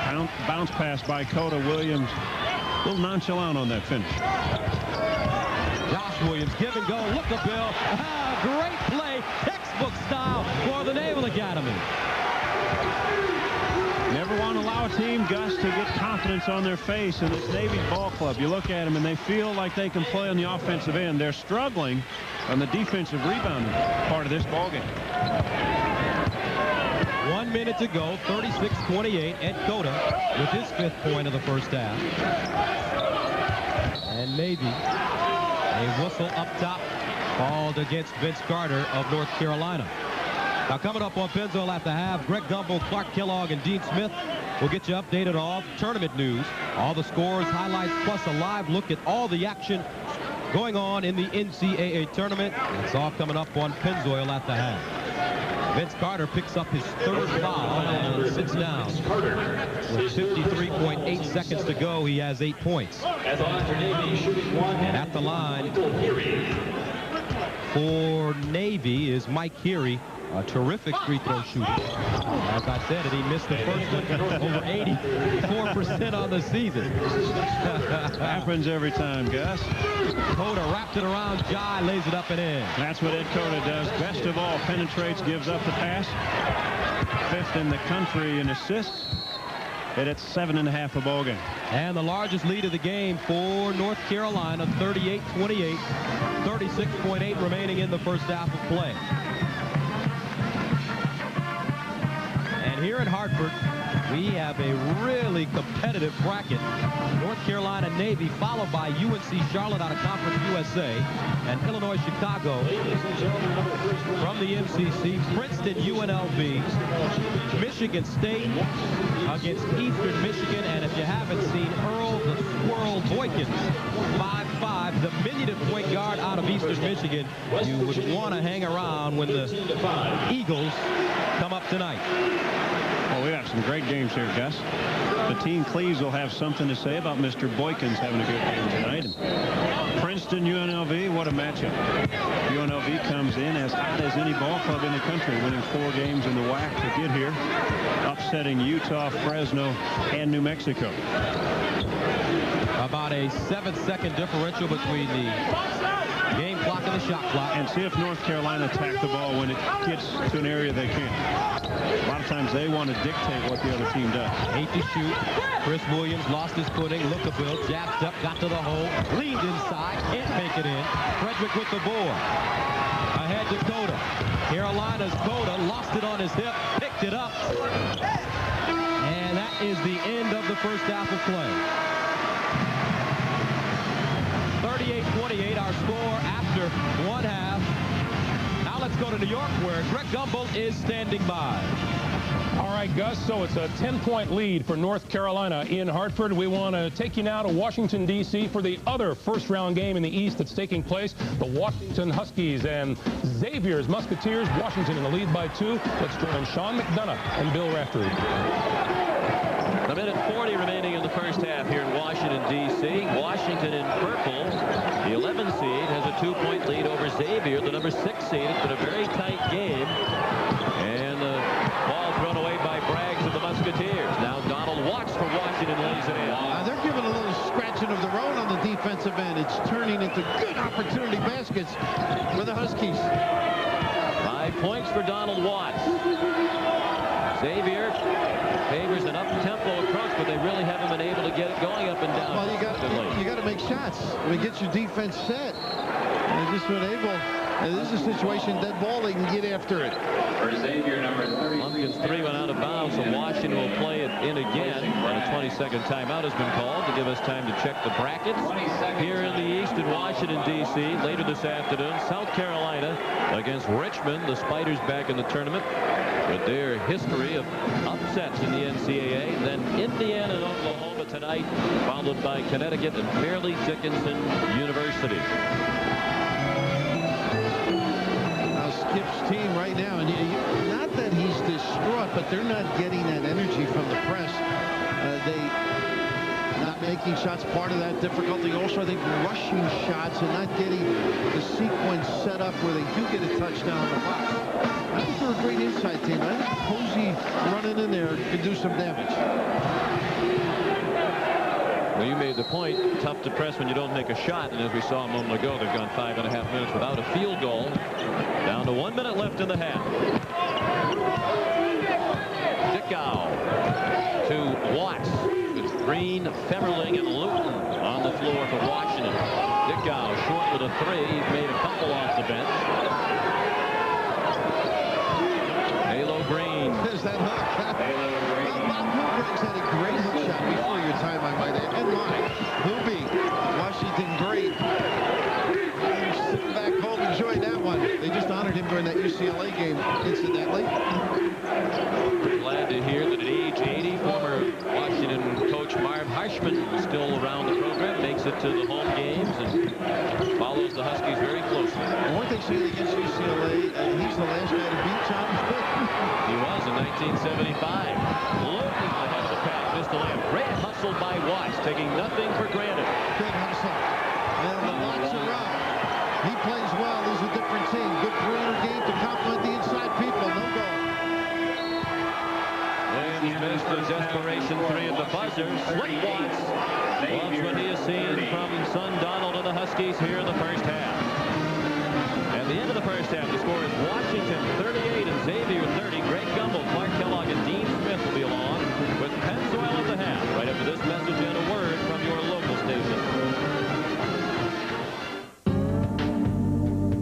bounce pass by Cota. Williams a little nonchalant on that finish. Josh Williams, give and go. Look at Bill. Great play, textbook style for the Naval Academy. Never want to allow a team, Gus, to get confidence on their face in this Navy ball club. You look at them and they feel like they can play on the offensive end. They're struggling on the defensive rebounding part of this ball game. 1 minute to go, 36-28. Ed Cota with his 5th point of the first half. And Navy, a whistle up top called against Vince Carter of North Carolina. Now coming up on Pennzoil at the half, Greg Gumbel, Clark Kellogg, and Dean Smith will get you updated on all tournament news, all the scores, highlights, plus a live look at all the action going on in the NCAA tournament. It's all coming up on Pennzoil at the half. Vince Carter picks up his 3rd foul and sits down. With 53.8 seconds to go, he has 8 points. And at the line for Navy is Mike Heary, a terrific free throw shooter. As I said, he missed the first one, over 84% on the season. Happens every time, Gus. Cota wrapped it around Jai, lays it up and in. That's what Ed Cota does. Best of all, penetrates, gives up the pass. 5th in the country in assists. And it's 7.5 a ball game. And the largest lead of the game for North Carolina, 38-28, 36.8 remaining in the first half of play. And here in Hartford, we have a really competitive bracket. North Carolina Navy, followed by UNC Charlotte out of Conference USA, and Illinois Chicago from the MCC, Princeton UNLV, Michigan State, against Eastern Michigan. And if you haven't seen Earl the Squirrel Boykins, 5'5", the diminutive point guard out of Eastern Michigan, you would want to hang around when the Eagles come up tonight. Well, we have some great games here, Gus. The Teen Cleves will have something to say about Mr. Boykins having a good game tonight. And Princeton, UNLV, what a matchup. UNLV comes in as hot as any ball club in the country, winning 4 games in the WAC to get here, upsetting Utah, Fresno, and New Mexico. About a 7-second differential between the game clock and the shot clock. And see if North Carolina attack the ball when it gets to an area they can. A lot of times they want to dictate what the other team does. 8 to shoot. Chris Williams lost his footing. Lookabill jabbed up, got to the hole, leaned inside, can't make it in. Frederick with the board. Ahead to Cota. Carolina's Cota lost it on his hip, picked it up. And that is the end of the first half of play. 38-28, our score after one half. Now let's go to New York, where Greg Gumbel is standing by. All right, Gus, so it's a 10-point lead for North Carolina in Hartford. We want to take you now to Washington, D.C. for the other first-round game in the East that's taking place. The Washington Huskies and Xavier's Musketeers. Washington in the lead by 2. Let's join Sean McDonough and Bill Raftery. A minute 40 remaining in the first half here in Washington, D.C. Washington in purple, the 11 seed, has a 2-point lead over Xavier, the number 6 seed. It's been a very tight game. And the ball thrown away by Braggs of the Musketeers. Now Donald Watts for Washington lays it in. They're giving a little scratching of their own on the defensive end. It's turning into good opportunity baskets for the Huskies. 5 points for Donald Watts. Xavier favors an up-tempo approach, but they really haven't been able to get it going up and down. Well, you got to make shots. I mean, get your defense set. And just been able. And this is a situation, dead ball, they can get after it. For Xavier, number 30. Lumpkin's 3 went out of bounds, so Washington will play it in again. And a 20-second timeout has been called to give us time to check the brackets. Here in the East in Washington, D.C. Later this afternoon, South Carolina against Richmond. The Spiders back in the tournament with their history of upsets in the NCAA. Then Indiana and Oklahoma tonight, followed by Connecticut and Fairleigh Dickinson University. Skip's team right now, and not that he's distraught, but they're not getting that energy from the press. They not making shots, part of that difficulty. Also, I think rushing shots and not getting the sequence set up where they do get a touchdown in the box. I think they're a great inside team. I think Posey running in there can do some damage. Well, you made the point, tough to press when you don't make a shot, and as we saw a moment ago, they've gone 5.5 minutes without a field goal. Down to 1 minute left in the half. Dickow to Watts. It's Green, Femmerling, and Luton on the floor for Washington. Dickow short with a 3. He's made a couple off the bench. Halo Green. There's that hook. Bob Hoopbriggs had a great hook shot before your time, I might add. And mine. Hoopy. Washington great. Sitting back home enjoying that one. They just honored him during that UCLA game, incidentally. Glad to hear that at age 80, former Washington coach Marv Harshman is still around the program, makes it to the home games, and follows the Huskies very closely. And weren't they saying against UCLA, he's the last guy to beat John Hood? He was in 1975. Looking ahead of the pass, missed the layup. Great hustle by Watts, taking nothing for granted. Big hustle. And the blocks are up. He plays well. He's a different team. Good perimeter game to complement the inside people. No goal. Williams missed a desperation 3 at the buzzer. Slick Watts loves what he has seen from son Donald and the Huskies here in the first half. At the end of the first half, the score is Washington 38 and Xavier 30. Greg Gumbel, Clark Kellogg, and Dean Smith will be along with Pennzoil at the half. Right after this message and a word from your local station.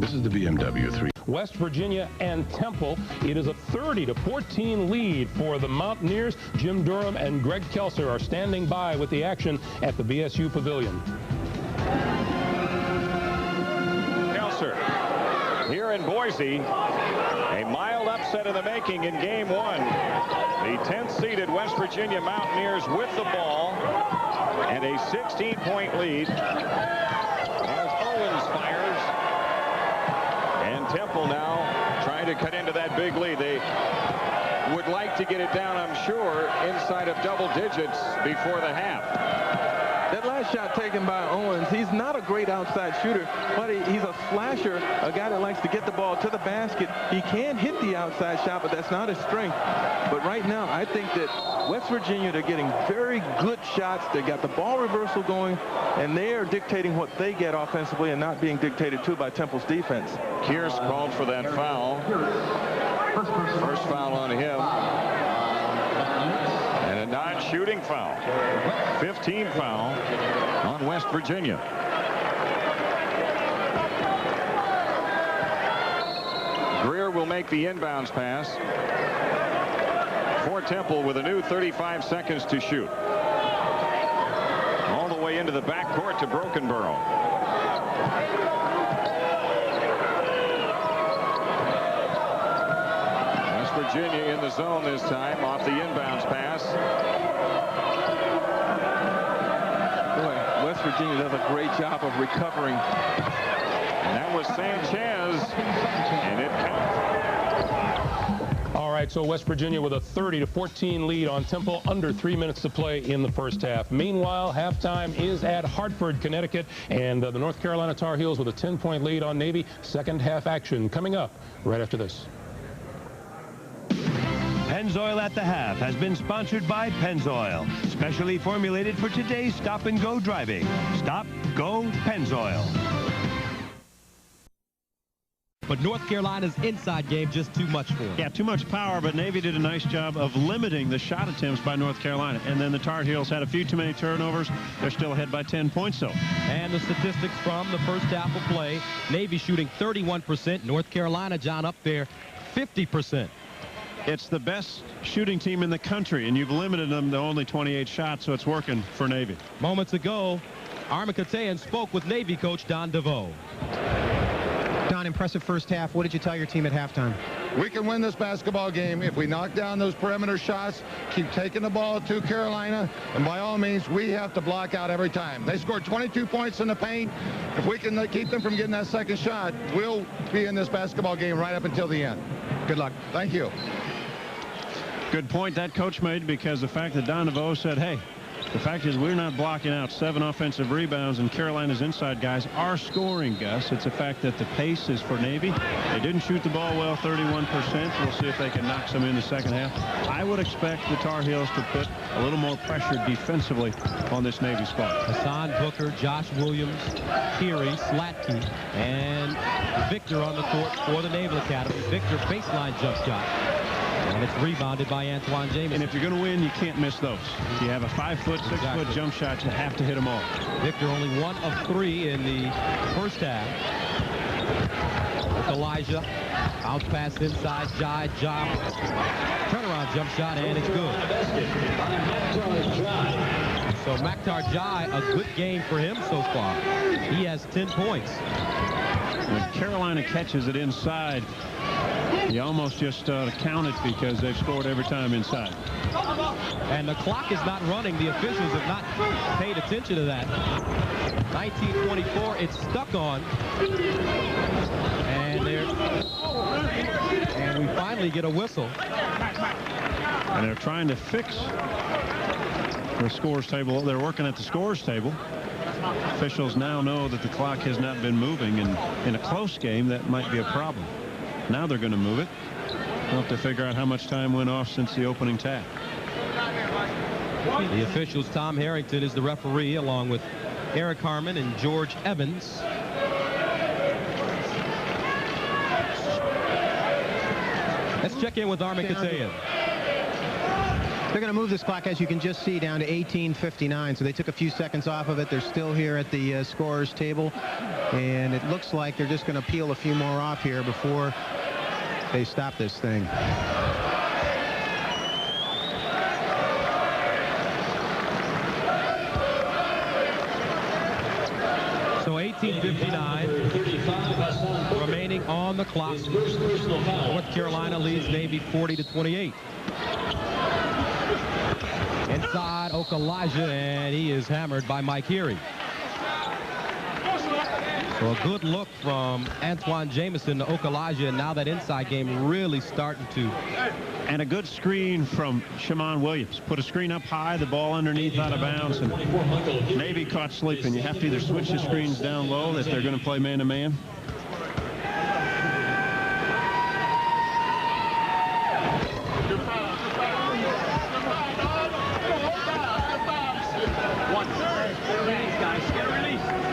This is the BMW 3. West Virginia and Temple. It is a 30-14 lead for the Mountaineers. Jim Durham and Greg Kelser are standing by with the action at the BSU Pavilion. Kelser. Here here in Boise. A mild upset in the making in game one. The 10th seeded West Virginia Mountaineers with the ball and a 16-point lead as Owens fires. And Temple now trying to cut into that big lead. They would like to get it down, I'm sure, inside of double digits before the half. That last shot taken by Owens, he's not a great outside shooter, but he's a slasher, a guy that likes to get the ball to the basket. He can hit the outside shot, but that's not his strength. But right now, I think that West Virginia, they're getting very good shots. They got the ball reversal going, and they are dictating what they get offensively and not being dictated to by Temple's defense. Kearse called for that foul. First foul on him. And a non-shooting foul. 15 foul on West Virginia. Greer will make the inbounds pass for Temple with a new 35 seconds to shoot. All the way into the backcourt to Brokenborough. West Virginia in the zone this time off the inbounds pass. Boy, West Virginia does a great job of recovering. And that was Sanchez, and it counts. All right, so West Virginia with a 30-14 lead on Temple, under 3 minutes to play in the first half. Meanwhile, halftime is at Hartford, Connecticut, and the North Carolina Tar Heels with a 10-point lead on Navy. Second half action coming up right after this. Pennzoil at the Half has been sponsored by Pennzoil, specially formulated for today's stop-and-go driving. Stop, go, Pennzoil. But North Carolina's inside game just too much for them. Yeah, too much power, but Navy did a nice job of limiting the shot attempts by North Carolina. And then the Tar Heels had a few too many turnovers. They're still ahead by 10 points, though. And the statistics from the first half of play, Navy shooting 31%. North Carolina, John, up there 50%. It's the best shooting team in the country, and you've limited them to only 28 shots, so it's working for Navy. Moments ago, Armin Katayan spoke with Navy coach Don DeVoe. Don, impressive first half. What did you tell your team at halftime? We can win this basketball game if we knock down those perimeter shots, keep taking the ball to Carolina, and by all means, we have to block out every time. They scored 22 points in the paint. If we can keep them from getting that second shot, we'll be in this basketball game right up until the end. Good luck. Thank you. Good point that coach made, because the fact that Don DeVoe said, hey, the fact is we're not blocking out 7 offensive rebounds, and Carolina's inside guys are scoring, Gus. It's a fact that the pace is for Navy. They didn't shoot the ball well, 31%. We'll see if they can knock some in the second half. I would expect the Tar Heels to put a little more pressure defensively on this Navy squad. Hassan Booker, Josh Williams, Peary, Slatke, and Victor on the court for the Naval Academy. Victor, baseline jump shot. And it's rebounded by Antoine Jameson. And if you're going to win, you can't miss those. If you have a 5-foot, 6-foot jump shot, you have to hit them all. Victor only 1 of 3 in the first half. With Elijah. Bounce pass inside. Ja. Turnaround jump shot, and it's good. So Maktar Jai, a good game for him so far. He has 10 points. When Carolina catches it inside, you almost just count it, because they've scored every time inside. And the clock is not running. The officials have not paid attention to that. 19:24, it's stuck on. And we finally get a whistle. And they're trying to fix the scores table. They're working at the scores table. Officials now know that the clock has not been moving, and in a close game, that might be a problem. Now they're going to move it. We'll have to figure out how much time went off since the opening tap. The officials, Tom Harrington is the referee, along with Eric Harmon and George Evans. Let's check in with Armin Katayan. They're going to move this clock, as you can just see, down to 18:59. So they took a few seconds off of it. They're still here at the scorer's table. And it looks like they're just going to peel a few more off here before they stop this thing. So 18:59 remaining 2:08 on the clock. North Carolina leads Navy 40-28. Inside, Okalaja, and he is hammered by Mike Heary. So a good look from Antoine Jamison to Okalaja, and now that inside game really starting to. And a good screen from Shammond Williams. Put a screen up high, the ball underneath out of bounds, and Navy caught sleeping. You have to either switch the screens down low if they're going to play man-to-man.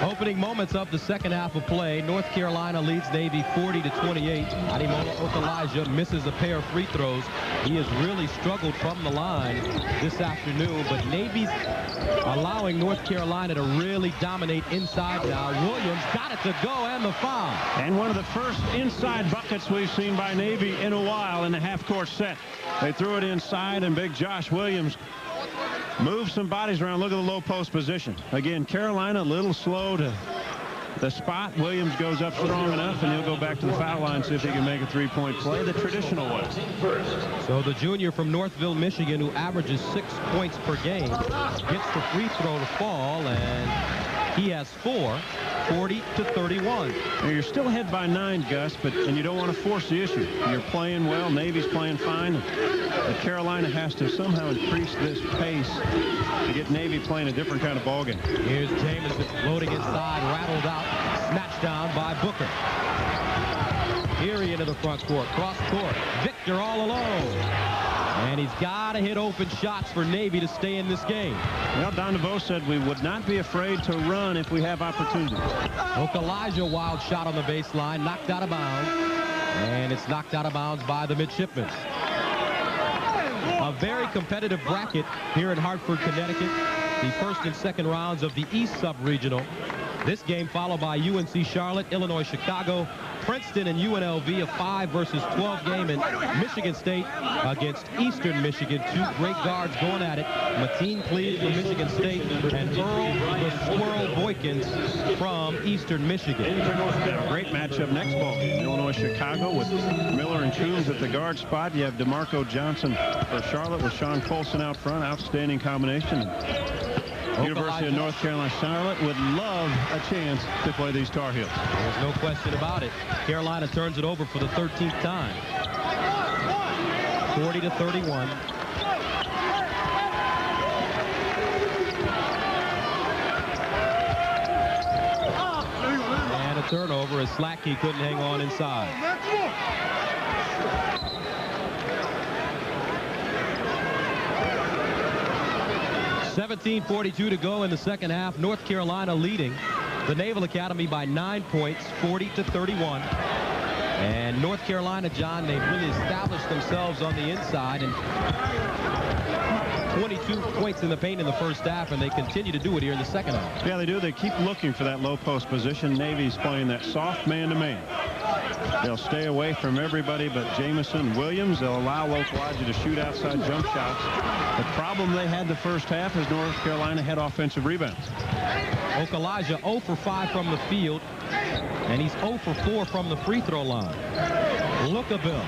Opening moments of the second half of play, North Carolina leads Navy 40-28. Ademola Okalaja misses a pair of free throws. He has really struggled from the line this afternoon, but Navy's allowing North Carolina to really dominate inside now. Williams got it to go, and the foul. And one of the first inside buckets we've seen by Navy in a while in the half-court set. They threw it inside, and big Josh Williams moved some bodies around. Look at the low post position. Again, Carolina a little slow to the spot. Williams goes up strong enough, and he'll go back to the foul line, see if he can make a three-point play the traditional way. So the junior from Northville, Michigan, who averages 6 points per game, gets the free throw to fall, and he has 4, 40-31. Now you're still ahead by 9, Gus, and you don't want to force the issue. You're playing well. Navy's playing fine. But Carolina has to somehow increase this pace to get Navy playing a different kind of ballgame. Here's Jamison floating inside, rattled out, snatched down by Booker. Heary into the front court, cross court. Victor all alone. And he's got to hit open shots for Navy to stay in this game. Well, Don DeVoe said we would not be afraid to run if we have opportunity. Okalaja, wild shot on the baseline, knocked out of bounds. And it's knocked out of bounds by the midshipmen. A very competitive bracket here in Hartford, Connecticut. The first and second rounds of the East Sub-Regional. This game followed by UNC Charlotte, Illinois Chicago, Princeton and UNLV, a 5 versus 12 game, and Michigan State against Eastern Michigan. 2 great guards going at it. Mateen Cleave from Michigan State and Earl the Squirrel Boykins from Eastern Michigan. A great matchup next ball game. Illinois Chicago with Miller and Coombs at the guard spot. You have DeMarco Johnson for Charlotte with Sean Colson out front. Outstanding combination. University of North Carolina Charlotte would love a chance to play these Tar Heels. There's no question about it. Carolina turns it over for the 13th time. 40-31. And a turnover as Slackey couldn't hang on inside. .42 to go in the second half. North Carolina leading the Naval Academy by 9 points, 40-31. And North Carolina, John, they've really established themselves on the inside, and 22 points in the paint in the first half, and they continue to do it here in the second half. Yeah, they do. They keep looking for that low post position. Navy's playing that soft man-to-man. They'll stay away from everybody but Jamison and Williams. They'll allow Okalaja to shoot outside jump shots. The problem they had the first half is North Carolina had offensive rebounds. Okalaja 0 for 5 from the field, and he's 0 for 4 from the free throw line. Lookaville.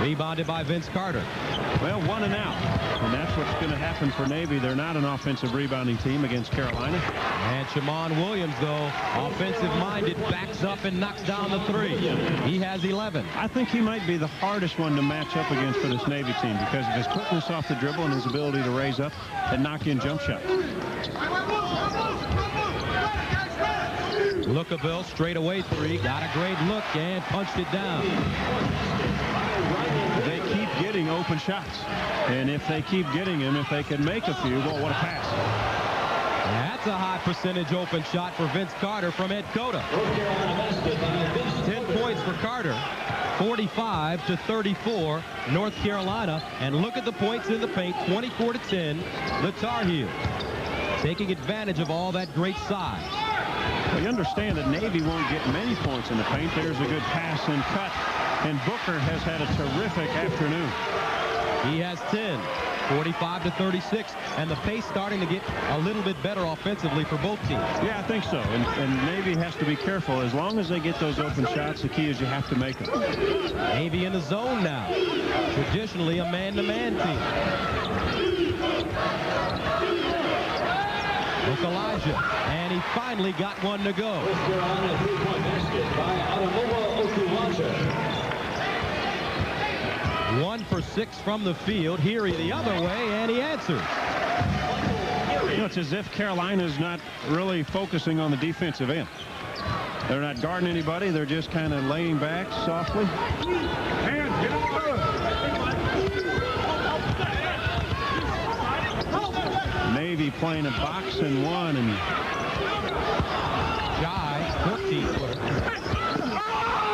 Rebounded by Vince Carter. Well, 1 and out. And that's what's going to happen for Navy. They're not an offensive rebounding team against Carolina. And Shammond Williams, though, offensive-minded, backs up and knocks down the 3. He has 11. I think he might be the hardest one to match up against for this Navy team because of his quickness off the dribble and his ability to raise up and knock in jump shots. Lookaville, straight away 3. Got a great look and punched it down. They keep getting open shots. And if they keep getting them, if they can make a few, well, what a pass. That's a high percentage open shot for Vince Carter from Ed Cota. 10 points for Carter. 45-34, North Carolina. And look at the points in the paint, 24-10, the Tar Heels. Taking advantage of all that great size. Well, you understand that Navy won't get many points in the paint. There's a good pass and cut. And Booker has had a terrific afternoon. He has 10. 45-36, and the pace starting to get a little bit better offensively for both teams. Yeah, I think so. And Navy has to be careful. As long as they get those open shots, the key is you have to make them. Navy in the zone now. Traditionally a man-to-man team. Look, Elijah, and he finally got one to go. 1 for 6 from the field. Heary the other way, and he answers. You know, it's as if Carolina's not really focusing on the defensive end. They're not guarding anybody. They're just kind of laying back softly. Navy playing a box and one, and Jai, 14-footer.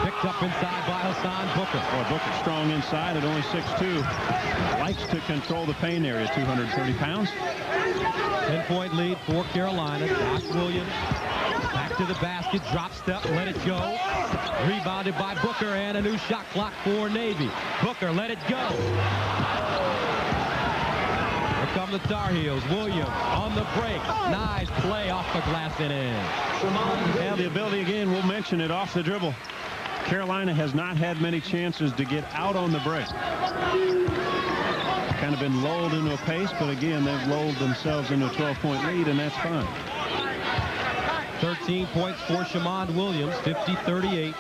Picked up inside by Hassan Booker. Boy, Booker strong inside at only 6'2". Likes to control the paint area, 230 pounds. 10-point lead for Carolina. Josh Williams back to the basket, drop step, let it go. Rebounded by Booker, and a new shot clock for Navy. Booker let it go. Here come the Tar Heels. Williams on the break. Nice play off the glass and in. Yeah, the ability again, we'll mention it off the dribble. Carolina has not had many chances to get out on the break. Kind of been lulled into a pace, but again, they've lulled themselves into a 12-point lead, and that's fine. 13 points for Shamond Williams, 50-38.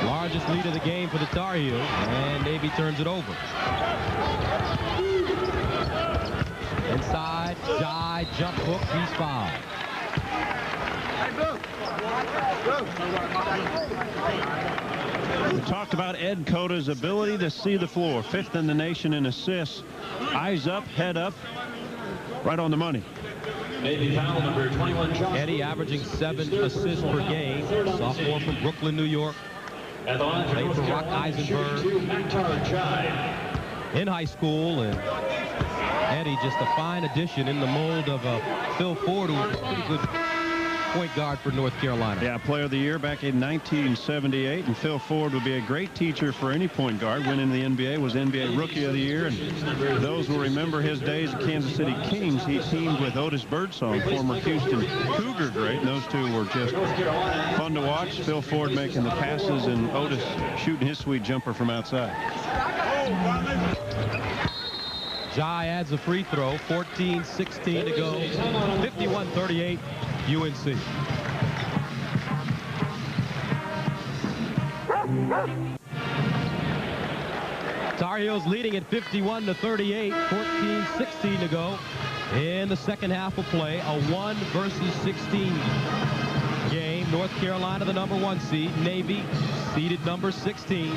Largest lead of the game for the Tar Heels, and Navy turns it over. Inside, Jai, jump hook, he's fouled. We talked about Ed Coda's ability to see the floor. 5th in the nation in assists. Eyes up, head up, right on the money. Navy foul number 21. Eddie averaging 7 assists per game. Sophomore from Brooklyn, New York. Played for Rock Eisenberg in high school, and Eddie just a fine addition in the mold of Phil Ford, who was a pretty good point guard for North Carolina. Yeah, player of the year back in 1978, and Phil Ford would be a great teacher for any point guard. Went into the NBA, was NBA Rookie of the Year, and those will remember his days at Kansas City Kings. He teamed with Otis Birdsong, former Houston Cougar great, and those two were just fun to watch. Phil Ford making the passes and Otis shooting his sweet jumper from outside. Jai adds a free throw, 14-16 to go, 51-38. UNC. Tar Heels leading at 51-38, 14-16 to go in the second half of play. A 1 versus 16 game. North Carolina, the #1 seed. Navy, seeded number 16.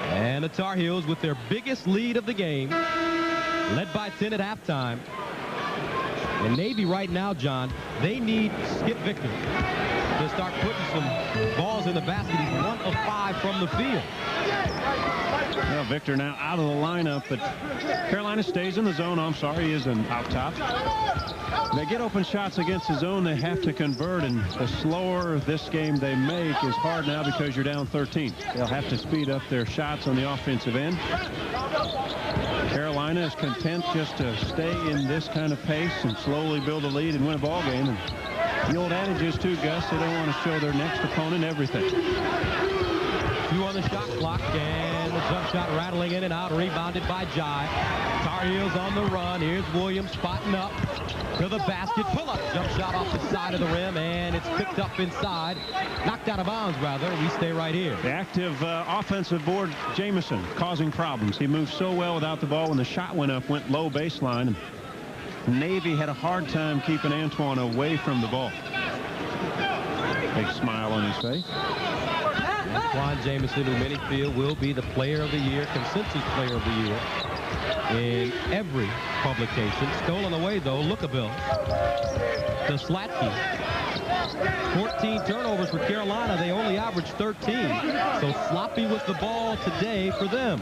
And the Tar Heels with their biggest lead of the game, led by 10 at halftime. And Navy right now, John, they need Skip Victor to start putting some balls in the basket. He's 1 of 5 from the field. Well, Victor now out of the lineup, but Carolina stays in the zone. I'm sorry, he is out top. They get open shots against the zone, they have to convert, and the slower this game they make is hard now because you're down 13. They'll have to speed up their shots on the offensive end. Carolina is content just to stay in this kind of pace and slowly build a lead and win a ball game. And the old adage is too, Gus, they don't want to show their next opponent everything. 2 on the shot clock, and the jump shot rattling in and out, rebounded by Jai. Tar Heels on the run. Here's Williams spotting up to the basket. Pull up jump shot off the side of the rim, and it's picked up inside. Knocked out of bounds, rather. We stay right here. The active offensive board, Jamison, causing problems. He moved so well without the ball. When the shot went up, went low baseline. Navy had a hard time keeping Antoine away from the ball. Big smile on his face. Antoine Jamison, who many feel will be the player of the year, consensus player of the year in every publication. Stolen away, though. Lookaville to Slatke. 14 turnovers for Carolina. They only averaged 13. So sloppy with the ball today for them.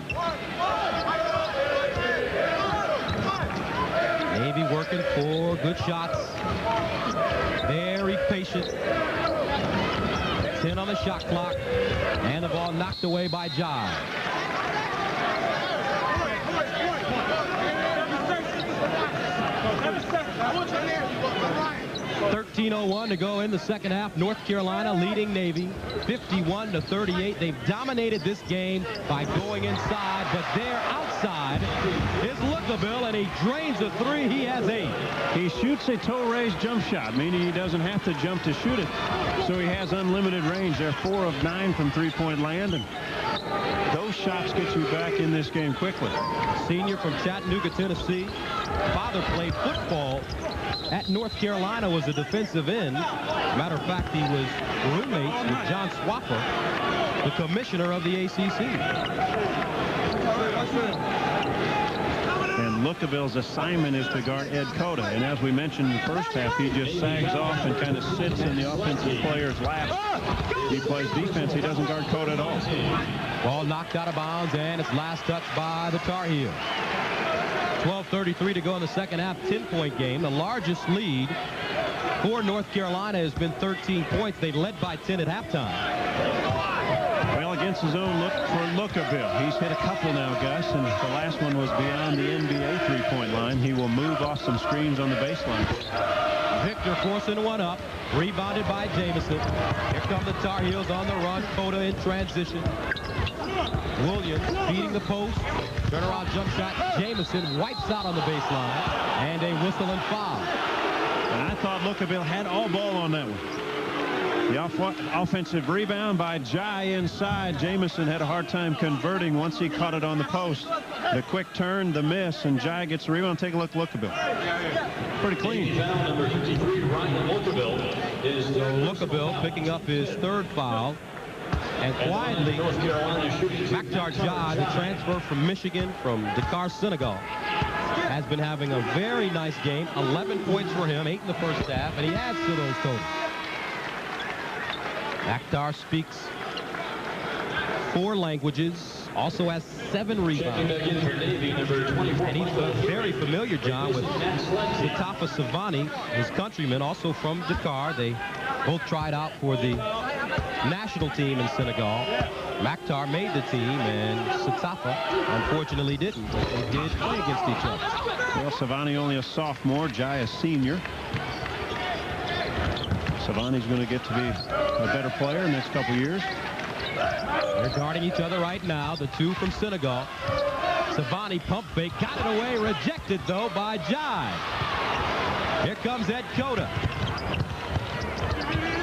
Navy working for good shots. Very patient. 10 on the shot clock. And the ball knocked away by Jai. 13:01 to go in the second half. North Carolina leading Navy 51-38. They've dominated this game by going inside, but there outside is Lookable, and he drains a three. He has 8. He shoots a toe-raised jump shot, meaning he doesn't have to jump to shoot it. So he has unlimited range. They're 4 of 9 from three-point land, and those shots get you back in this game quickly. Senior from Chattanooga, Tennessee. Father played football at North Carolina, was a defensive end. Matter of fact, he was roommates with John Swapper, the commissioner of the ACC. And Lookabill's assignment is to guard Ed Cota. And as we mentioned in the first half, he just sags off and kind of sits in the offensive player's lap. He plays defense. He doesn't guard Cota at all. Ball knocked out of bounds, and it's last touch by the Tar Heels. 12:33 to go in the second half. 10-point game. The largest lead for North Carolina has been 13 points. They led by 10 at halftime. Well, against his own look for Lookabill. He's hit a couple now, Gus, and the last one was beyond the NBA three-point line. He will move off some screens on the baseline. Victor forcing one up. Rebounded by Jamison. Here come the Tar Heels on the run. Cota in transition. Williams beating the post. Turnaround jump shot. Jamison wipes out on the baseline. And a whistle and foul. And I thought Lookabill had all ball on that one. The offensive rebound by Jai inside. Jamison had a hard time converting once he caught it on the post. The quick turn, the miss, and Jai gets the rebound. Take a look, Lookabill. Pretty clean. Foul number 53, Ryan Lookabill. Lookabill picking up his third foul. And quietly, Maktar Jai, the transfer from Michigan, from Dakar, Senegal, has been having a very nice game. 11 points for him, 8 in the first half, and he adds to those totals. Maktar speaks 4 languages, also has 7 rebounds. And he's very familiar, John, with Sitafa Savani, his countryman, also from Dakar. They both tried out for the national team in Senegal. Maktar made the team, and Sitafa unfortunately didn't. But they did play against each other. Well, Savani only a sophomore, Jai a senior. Savani's going to get to be a better player in the next couple years. They're guarding each other right now, the two from Senegal. Savani pump fake, got it away, rejected though by Jai. Here comes Ed Cota.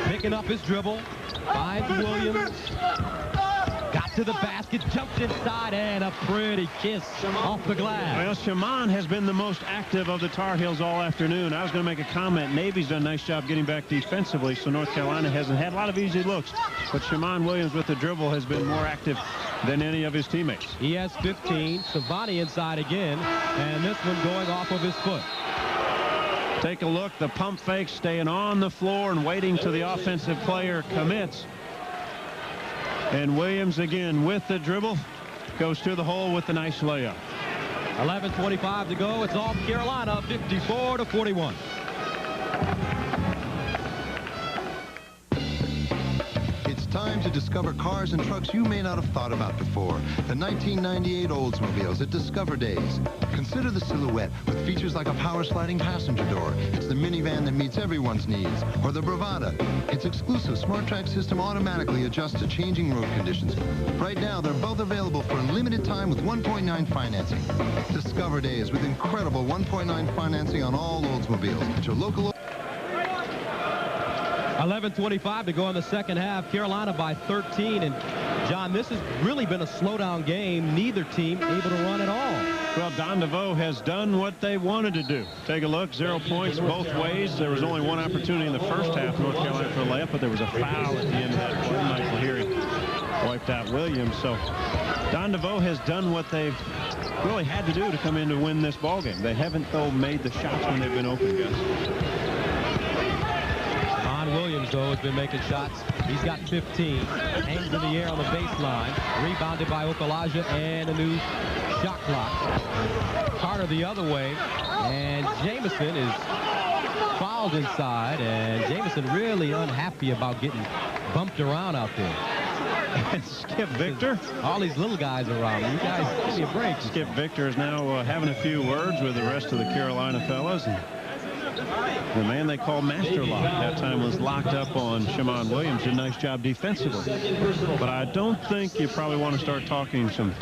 Picking up his dribble, finds Williams. Got to the basket, jumped inside, and a pretty kiss off the glass. Well, Shaman has been the most active of the Tar Heels all afternoon. I was going to make a comment. Navy's done a nice job getting back defensively, so North Carolina hasn't had a lot of easy looks. But Shaman Williams with the dribble has been more active than any of his teammates. He has 15. Savani inside again, and this one going off of his foot. Take a look. The pump fake staying on the floor and waiting till the offensive player commits. And Williams again with the dribble goes to the hole with the nice layup. 11:25 to go. It's off Carolina, 54-41. It's time to discover cars and trucks you may not have thought about before. The 1998 Oldsmobiles at Discover Days. Consider the Silhouette with features like a power sliding passenger door. It's the minivan that meets everyone's needs. Or the Bravada. Its exclusive Smart Track system automatically adjusts to changing road conditions. Right now, they're both available for a limited time with 1.9 financing. Discover Days with incredible 1.9 financing on all Oldsmobiles at your local... 11:25 to go in the second half. Carolina by 13. And, John, this has really been a slowdown game. Neither team able to run at all. Well, Don DeVoe has done what they wanted to do. Take a look. 0 points both ways. There was only one opportunity in the first half, North Carolina for a layup, but there was a foul at the end of that play. Michael Heary wiped out Williams. So Don DeVoe has done what they've really had to do to come in to win this ballgame. They haven't, though, made the shots when they've been open, guys. Williams, though, has been making shots. He's got 15. Hangs in the air on the baseline. Rebounded by Okalaja, and a new shot clock. Carter the other way. And Jamison is fouled inside. And Jamison really unhappy about getting bumped around out there. And Skip Victor. All these little guys around. You guys, give me a break. Skip Victor is now having a few words with the rest of the Carolina fellas. And The man they call Master Lock that time was locked up on Shammond Williams. Did a nice job defensively. But I don't think you probably want to start talking some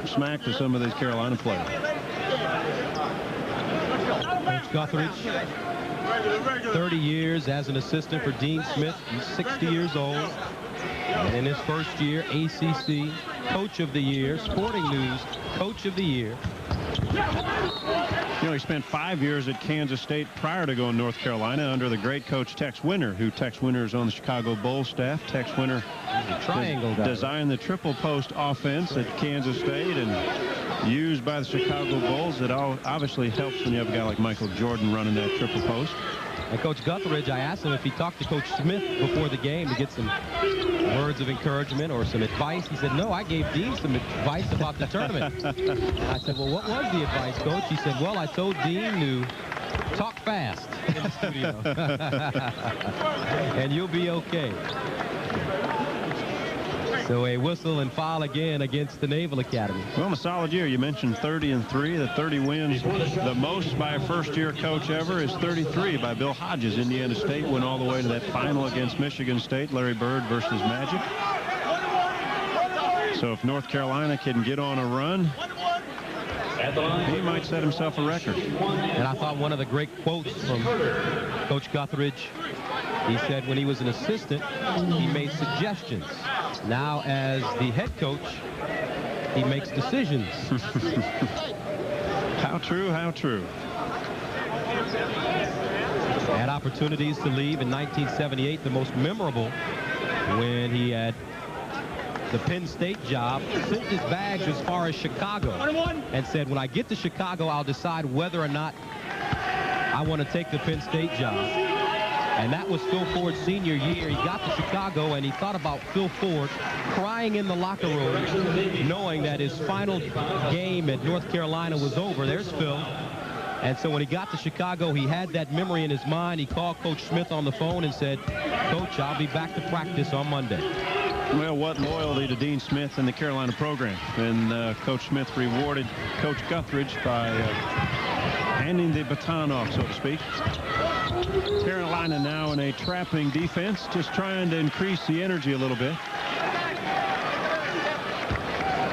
smack to some of these Carolina players. Coach Guthridge, 30 years as an assistant for Dean Smith. He's 60 years old. And in his first year, ACC Coach of the Year, Sporting News Coach of the Year. You know, he spent 5 years at Kansas State prior to going to North Carolina under the great coach Tex Winter, who Tex Winter is on the Chicago Bulls staff. Tex Winter designed the triple post offense at Kansas State and used by the Chicago Bulls. It obviously helps when you have a guy like Michael Jordan running that triple post. And Coach Guthridge, I asked him if he talked to Coach Smith before the game to get some words of encouragement or some advice. He said, no, I gave Dean some advice about the tournament. And I said, well, what was the advice, Coach? He said, well, I told Dean to talk fast in the studio. And you'll be okay. So a whistle and foul again against the Naval Academy. Well, in a solid year. You mentioned 30-3. The 30 wins. The most by a first-year coach ever is 33 by Bill Hodges. Indiana State went all the way to that final against Michigan State. Larry Bird versus Magic. So if North Carolina can get on a run, he might set himself a record. And I thought one of the great quotes from Coach Guthridge, he said when he was an assistant, he made suggestions. Now, as the head coach, he makes decisions. How true, how true. Had opportunities to leave in 1978, the most memorable when he had the Penn State job, sent his bags as far as Chicago and said, when I get to Chicago, I'll decide whether or not I want to take the Penn State job. And that was Phil Ford's senior year. He got to Chicago, and he thought about Phil Ford crying in the locker room, knowing that his final game at North Carolina was over. There's Phil. And so when he got to Chicago, he had that memory in his mind. He called Coach Smith on the phone and said, Coach, I'll be back to practice on Monday. Well, what loyalty to Dean Smith and the Carolina program. And Coach Smith rewarded Coach Guthridge by handing the baton off, so to speak. Carolina now in a trapping defense, just trying to increase the energy a little bit.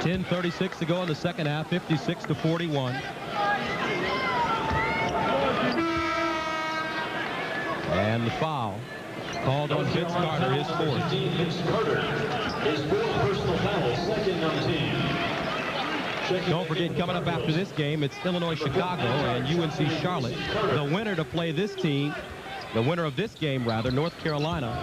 10:36 to go in the second half, 56-41. And the foul called on Vince Carter, his fourth. Vince Carter, his fourth personal foul, second on team. Don't forget, coming up after this game, it's Illinois-Chicago and UNC Charlotte. The winner to play this team, the winner of this game, rather, North Carolina,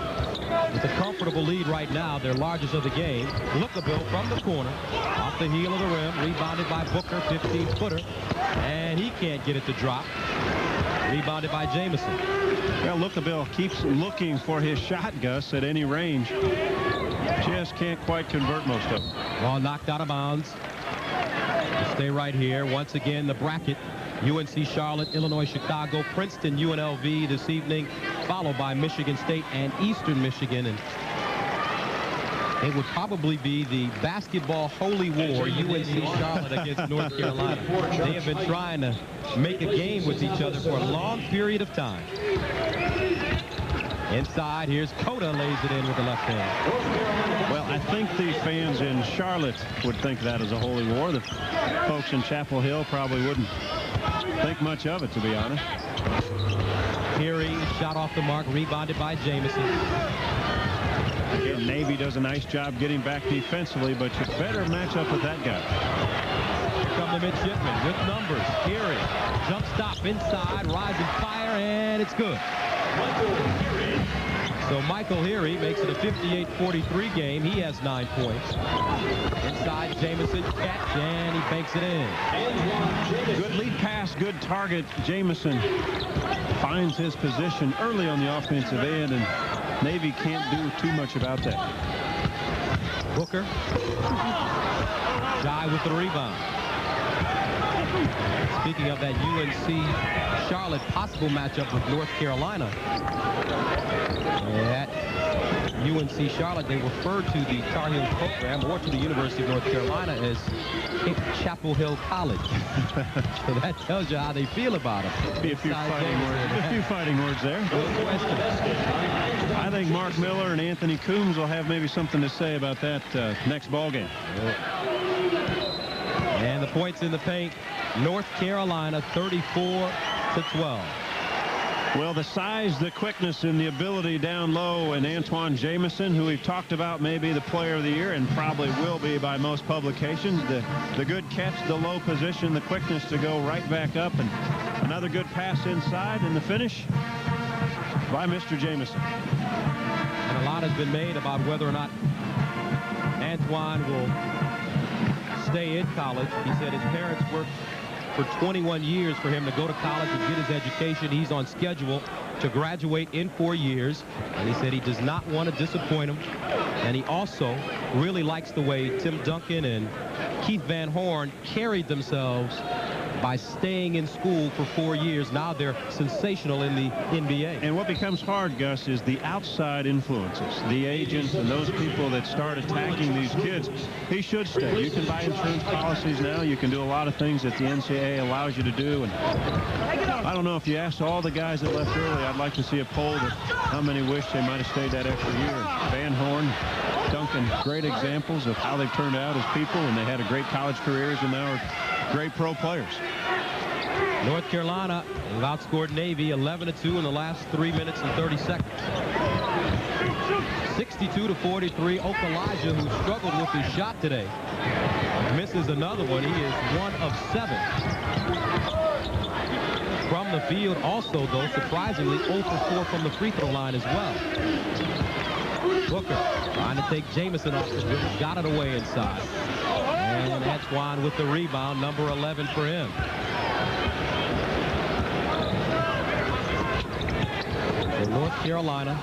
with a comfortable lead right now, their largest of the game. Lookabill from the corner, off the heel of the rim, rebounded by Booker, 15-footer, and he can't get it to drop. Rebounded by Jamison. Well, Lookabill keeps looking for his shot, Gus, at any range. Just can't quite convert most of them. Ball knocked out of bounds. We'll stay right here. Once again, the bracket. UNC Charlotte, Illinois, Chicago, Princeton, UNLV this evening, followed by Michigan State and Eastern Michigan. And it would probably be the basketball holy war, UNC Charlotte against North Carolina. They have been trying to make a game with each other for a long period of time. Inside, here's Cota, lays it in with the left hand. Well, I think the fans in Charlotte would think that is a holy war. The folks in Chapel Hill probably wouldn't think much of it, to be honest. Peary, shot off the mark, rebounded by Jamison. Again, Navy does a nice job getting back defensively, but you better match up with that guy. Here come the midshipmen with numbers. Peary, jump stop inside, rising fire, and it's good. So Michael Heary makes it a 58-43 game. He has 9 points. Inside, Jamison catch, and he banks it in. Good lead pass, good target. Jamison finds his position early on the offensive end, and Navy can't do too much about that. Booker. Jai with the rebound. Speaking of that UNC-Charlotte possible matchup with North Carolina, at UNC-Charlotte, they refer to the Tar Heels program or to the University of North Carolina as Chapel Hill College. So that tells you how they feel about it. A few fighting words there. No question. I think Mark Miller and Anthony Coombs will have maybe something to say about that next ball game. And the points in the paint, North Carolina 34-12. Well, the size, the quickness, and the ability down low, and Antoine Jamison, who we've talked about, may be the player of the year and probably will be by most publications. The good catch, the low position, the quickness to go right back up, and another good pass inside, and the finish by Mr. Jamison. And a lot has been made about whether or not Antoine will stay in college. He said his parents worked for 21 years for him to go to college and get his education. He's on schedule to graduate in 4 years, and he said he does not want to disappoint him. And he also really likes the way Tim Duncan and Keith Van Horn carried themselves by staying in school for 4 years. Now they're sensational in the NBA. And what becomes hard, Gus, is the outside influences, the agents and those people that start attacking these kids. He should stay. You can buy insurance policies now. You can do a lot of things that the NCAA allows you to do. And I don't know, if you asked all the guys that left early, I'd like to see a poll that how many wish they might have stayed that extra year. Van Horn, Duncan, great examples of how they've turned out as people, and they had a great college careers and now are great pro players. North Carolina have outscored Navy 11-2 in the last 3 minutes and 30 seconds. 62-43. Okalaja, who struggled with his shot today, misses another one. He is 1 of 7. From the field also, though, surprisingly, 0 for 4 from the free throw line as well. Booker trying to take Jamison off the dribble, got it away inside. And Antoine with the rebound, number 11 for him. So North Carolina.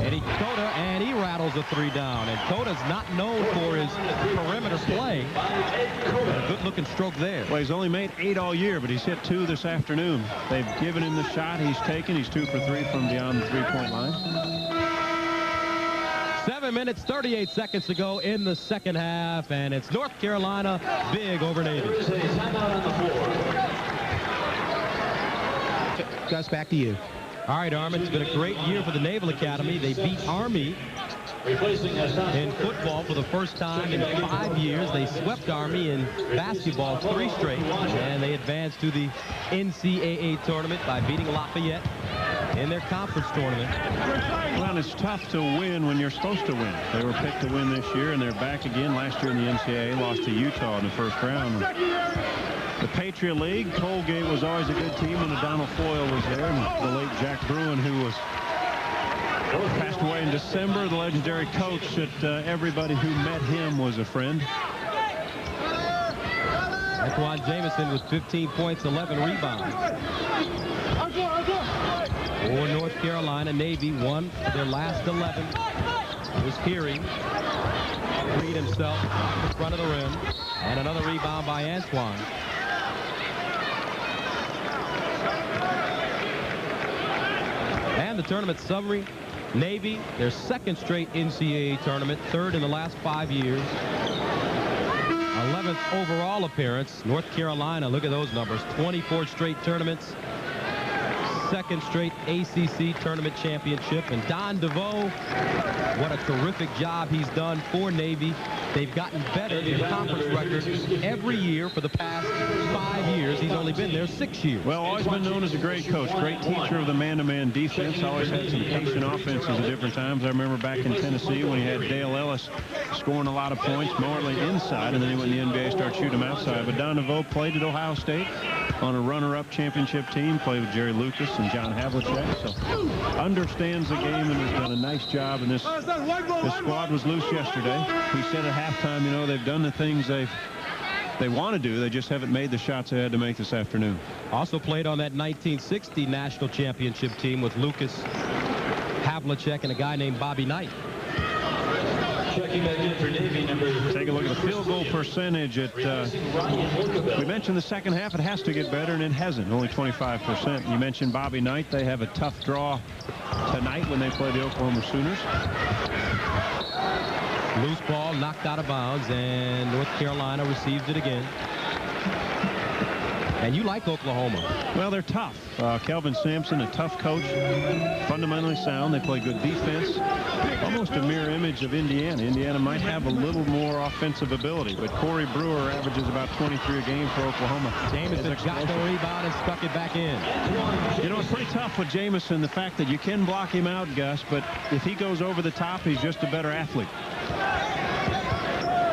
Eddie Cota, and he rattles a 3 down. And Cota's not known for his perimeter play. A good-looking stroke there. Well, he's only made 8 all year, but he's hit 2 this afternoon. They've given him the shot. He's taken. He's 2 for 3 from beyond the three-point line. 7 minutes, 38 seconds to go in the second half, and it's North Carolina big over Navy. Gus, back to you. All right, Armin, it's been a great year for the Naval Academy. They beat Army in football for the first time in 5 years. They swept Army in basketball 3 straight, and they advanced to the NCAA tournament by beating Lafayette in their conference tournament. Well, it's tough to win when you're supposed to win. They were picked to win this year, and they're back again. Last year in the NCAA, lost to Utah in the first round. The Patriot League, Colgate was always a good team when Donald Foyle was there, and the late Jack Bruin, who was passed away in December, the legendary coach that everybody who met him was a friend. Antoine Jamison with 15 points, 11 rebounds. For North Carolina, Navy won their last 11. It was Peary. Freed himself off the front of the rim. And another rebound by Antoine. And the tournament summary. Navy, their 2nd straight NCAA tournament, 3rd in the last 5 years. 11th overall appearance. North Carolina, look at those numbers. 24 straight tournaments. 2nd straight ACC tournament championship. And Don DeVoe, what a terrific job he's done for Navy. They've gotten better in conference records every year for the past 5 years. He's only been there 6 years. Well, always been known as a great coach, great teacher of the man-to-man defense. Always had some patient offenses at different times. I remember back in Tennessee when he had Dale Ellis scoring a lot of points, mostly inside, and then he went in the NBA, started shooting them outside. But Don DeVoe played at Ohio State on a runner-up championship team, played with Jerry Lucas and John Havlicek, so understands the game and has done a nice job. And this squad was loose yesterday. He said at halftime, you know, they've done the things they want to do. They just haven't made the shots they had to make this afternoon. Also played on that 1960 national championship team with Lucas, Havlicek, and a guy named Bobby Knight. Checking back in for Navy, number 30. Take a look at the field goal percentage. We mentioned the second half. It has to get better, and it hasn't. Only 25%. You mentioned Bobby Knight. They have a tough draw tonight when they play the Oklahoma Sooners. Loose ball knocked out of bounds, and North Carolina receives it again. And you like Oklahoma. Well, they're tough. Kelvin Sampson, a tough coach, fundamentally sound. They play good defense. Almost a mirror image of Indiana. Indiana might have a little more offensive ability, but Corey Brewer averages about 23 a game for Oklahoma. Jamison got the rebound and stuck it back in. You know, it's pretty tough with Jamison, the fact that you can block him out, Gus, but if he goes over the top, he's just a better athlete.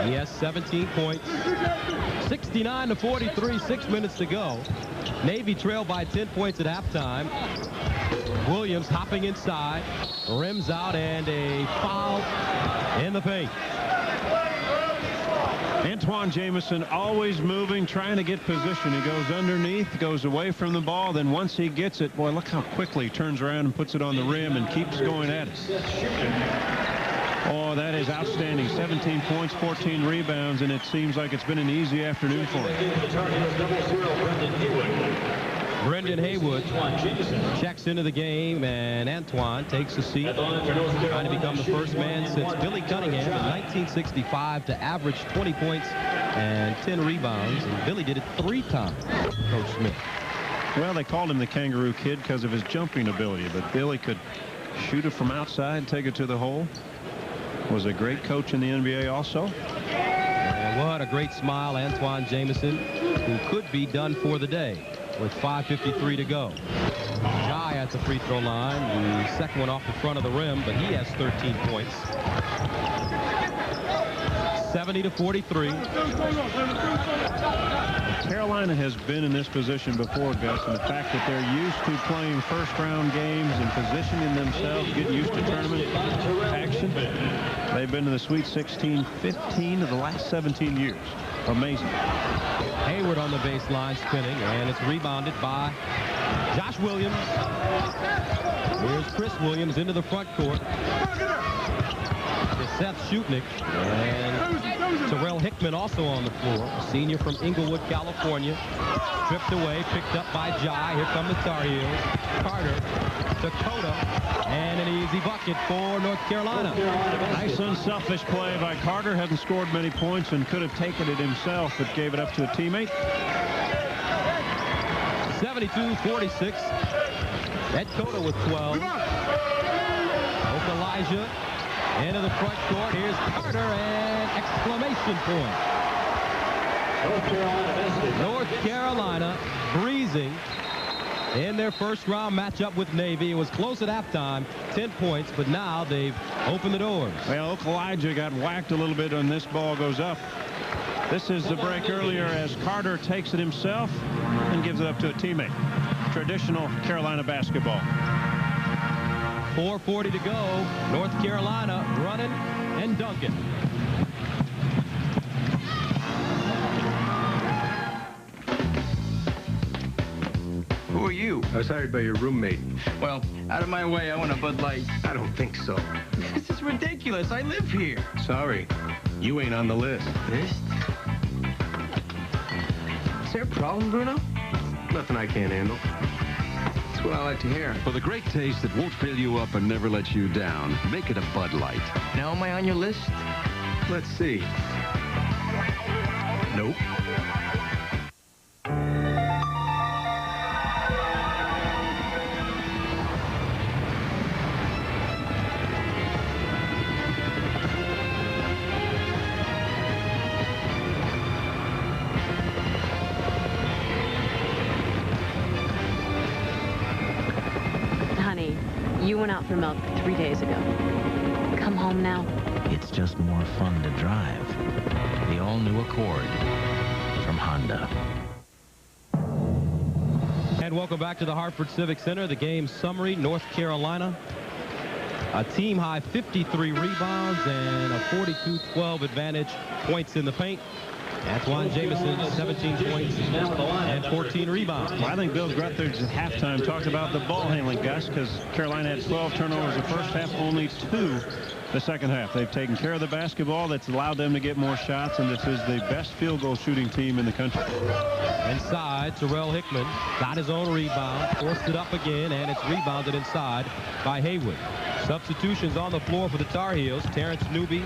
He has 17 points. 69-43, 6 minutes to go. Navy trailed by 10 points at halftime. Williams hopping inside, rims out, and a foul in the paint. Antoine Jamison always moving, trying to get position. He goes underneath, goes away from the ball. Then once he gets it, boy, look how quickly he turns around and puts it on the rim and keeps going at it. Oh, that is outstanding. 17 points, 14 rebounds, and it seems like it's been an easy afternoon for him. Brendan Haywood checks into the game, and Antoine takes a seat, trying to become the first man since Billy Cunningham in 1965 to average 20 points and 10 rebounds, and Billy did it 3 times, Coach Smith. Well, they called him the Kangaroo Kid because of his jumping ability, but Billy could shoot it from outside, take it to the hole. Was a great coach in the NBA also. And what a great smile, Antoine Jamison, who could be done for the day with 5:53 to go. Jai at the free throw line, the second one off the front of the rim, but he has 13 points. 70-43. Carolina has been in this position before, Gus, and the fact that they're used to playing first-round games and positioning themselves, getting used to tournament action. They've been to the Sweet 16 15 of the last 17 years. Amazing. Hayward on the baseline spinning, and it's rebounded by Josh Williams. Here's Chris Williams into the front court. To Seth Shutnick, and Terrell Hickman also on the floor, a senior from Inglewood, California. Stripped away, picked up by Jai. Here come the Tar Heels. Carter, Dakota, and an easy bucket for North Carolina. Nice unselfish play by Carter. Hasn't scored many points and could have taken it himself, but gave it up to a teammate. 72-46. Ed Cota with 12. Elijah into the front court. Here's Carter, and exclamation point. North Carolina breezing in their first round matchup with Navy. It was close at halftime, 10 points, but now they've opened the doors. Well, Elijah got whacked a little bit on this ball goes up. This is the break earlier as Carter takes it himself and gives it up to a teammate. Traditional Carolina basketball. 4:40 to go. North Carolina running and dunking. Who are you? I was hired by your roommate. Well, out of my way, I want a Bud Light. I don't think so. This is ridiculous. I live here. Sorry, you ain't on the list. List? Is there a problem, Bruno? Nothing I can't handle. That's what I like to hear. For the great taste that won't fill you up and never let you down, make it a Bud Light. Now am I on your list? Let's see. Nope. You went out for milk 3 days ago. Come home now. It's just more fun to drive. The all-new Accord from Honda. And welcome back to the Hartford Civic Center. The game summary, North Carolina. A team-high 53 rebounds and a 42-12 advantage points in the paint. Antoine Jamison, 17 points and 14 rebounds. Well, I think Bill Gruthers at halftime talked about the ball handling, Gus, because Carolina had 12 turnovers the first half, only 2 the second half. They've taken care of the basketball. That's allowed them to get more shots, and this is the best field goal shooting team in the country. Inside, Terrell Hickman got his own rebound, forced it up again, and it's rebounded inside by Haywood. Substitutions on the floor for the Tar Heels. Terrence Newby,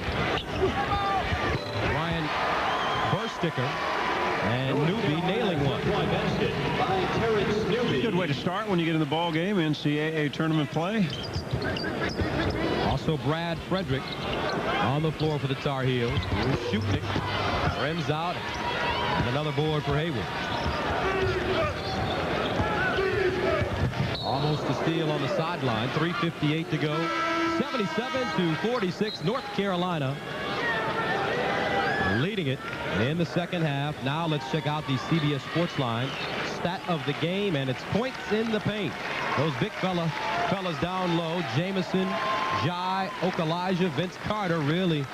Ryan Bursticker, and Newby nailing one. Good way to start when you get in the ball game. NCAA tournament play. Also Brad Frederick on the floor for the Tar Heels. Shooting, rims out, and another board for Haywood. Almost a steal on the sideline. 3:58 to go. 77-46. North Carolina leading it in the second half. Now let's check out the CBS Sports line stat of the game, and it's points in the paint. Those big fellas down low, Jamison, Jai, Okalaja, Vince Carter really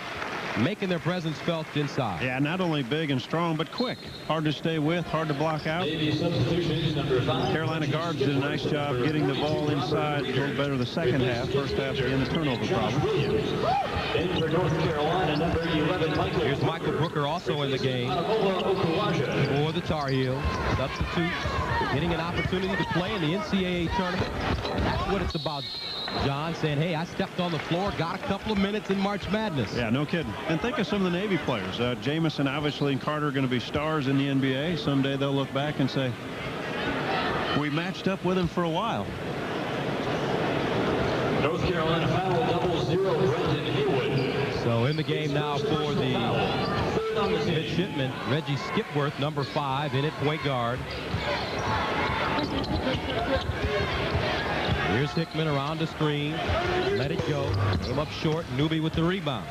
making their presence felt inside. Yeah, not only big and strong, but quick. Hard to stay with, hard to block out. Carolina guards did a nice job getting the ball inside. A little better the second half. First half in the turnover problem. For North Carolina, number 11, Michael. Here's Michael Brooker also in the game for the Tar Heels. Substitute, getting an opportunity to play in the NCAA tournament. And that's what it's about. John saying, hey, I stepped on the floor, got a couple of minutes in March Madness. Yeah, no kidding. And think of some of the Navy players. Jamison, obviously, and Carter are going to be stars in the NBA. Someday they'll look back and say, we matched up with them for a while. North Carolina foul, 0-0, Brendan Haywood. So in the game now for the midshipman, Reggie Skipworth, number 5, in at point guard. Here's Hickman around the screen. Let it go. Came up short. Newby with the rebound.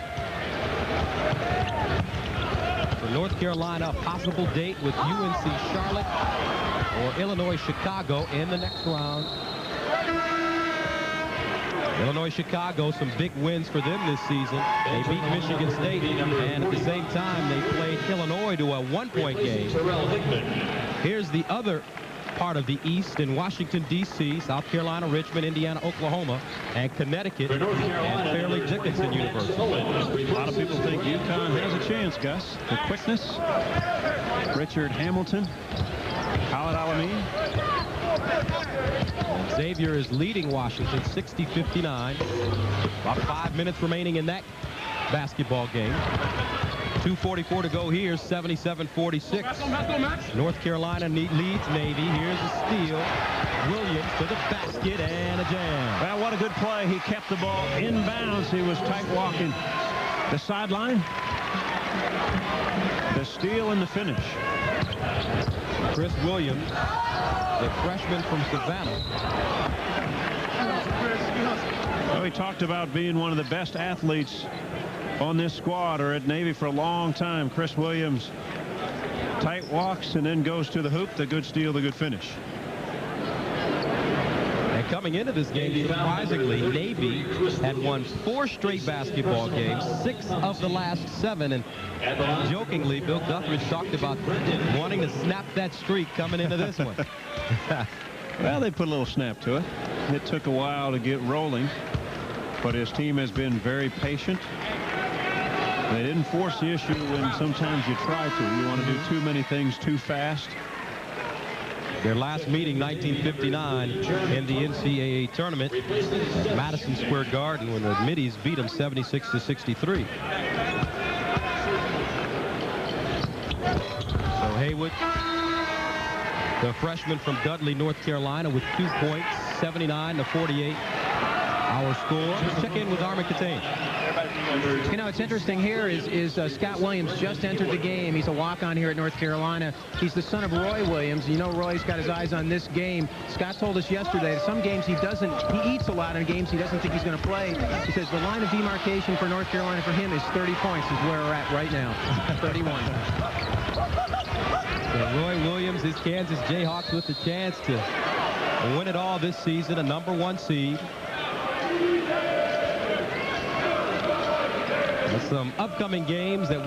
For North Carolina, a possible date with UNC Charlotte or Illinois Chicago in the next round. Illinois Chicago, some big wins for them this season. They beat Michigan State, and at the same time, they played Illinois to a one-point game. Here's the other part of the East in Washington, D.C., South Carolina, Richmond, Indiana, Oklahoma, and Connecticut, and Fairleigh Dickinson University. A lot of people think UConn has a chance, Gus. The quickness, Richard Hamilton, Khalid Alameen. Xavier is leading Washington 60-59. About 5 minutes remaining in that basketball game. 2:44 to go here, 77-46. North Carolina leads Navy. Here's a steal. Williams to the basket and a jam. Well, what a good play. He kept the ball in bounds. He was tight walking the sideline. The steal and the finish. Chris Williams, the freshman from Savannah. Well, he talked about being one of the best athletes on this squad or at Navy for a long time. Chris Williams, tight walks and then goes to the hoop. The good steal, the good finish. And coming into this game, surprisingly, Navy had won 4 straight basketball games, 6 of the last 7. And jokingly, Bill Guthridge talked about wanting to snap that streak coming into this one. Well, they put a little snap to it. It took a while to get rolling, but his team has been very patient. They didn't force the issue when sometimes you try to. You want to do too many things too fast. Their last meeting, 1959, in the NCAA tournament at Madison Square Garden when the Middies beat them 76-63. So Haywood, the freshman from Dudley, North Carolina, with 2 points, 79-48. Our score. Let's check in with Armin Catane. You know, it's interesting here is Scott Williams just entered the game. He's a walk-on here at North Carolina. He's the son of Roy Williams. You know, Roy's got his eyes on this game. Scott told us yesterday that some games he eats a lot in games he doesn't think he's going to play. He says the line of demarcation for North Carolina for him is 30 points is where we're at right now. 31. So Roy Williams, his Kansas Jayhawks with the chance to win it all this season, a #1 seed. Some upcoming games that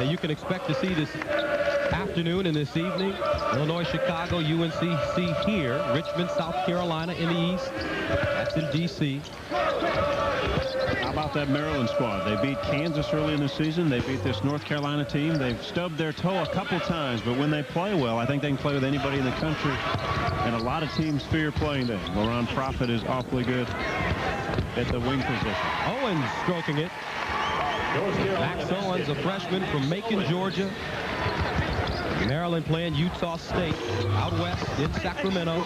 you can expect to see this afternoon and this evening. Illinois, Chicago, UNCC here. Richmond, South Carolina in the East. That's in D.C. How about that Maryland squad? They beat Kansas early in the season. They beat this North Carolina team. They've stubbed their toe a couple times, but when they play well, I think they can play with anybody in the country. And a lot of teams fear playing them. Laron Prophet is awfully good at the wing position. Owens stroking it. Max Owens, a freshman from Macon, Georgia. Maryland playing Utah State out west in Sacramento.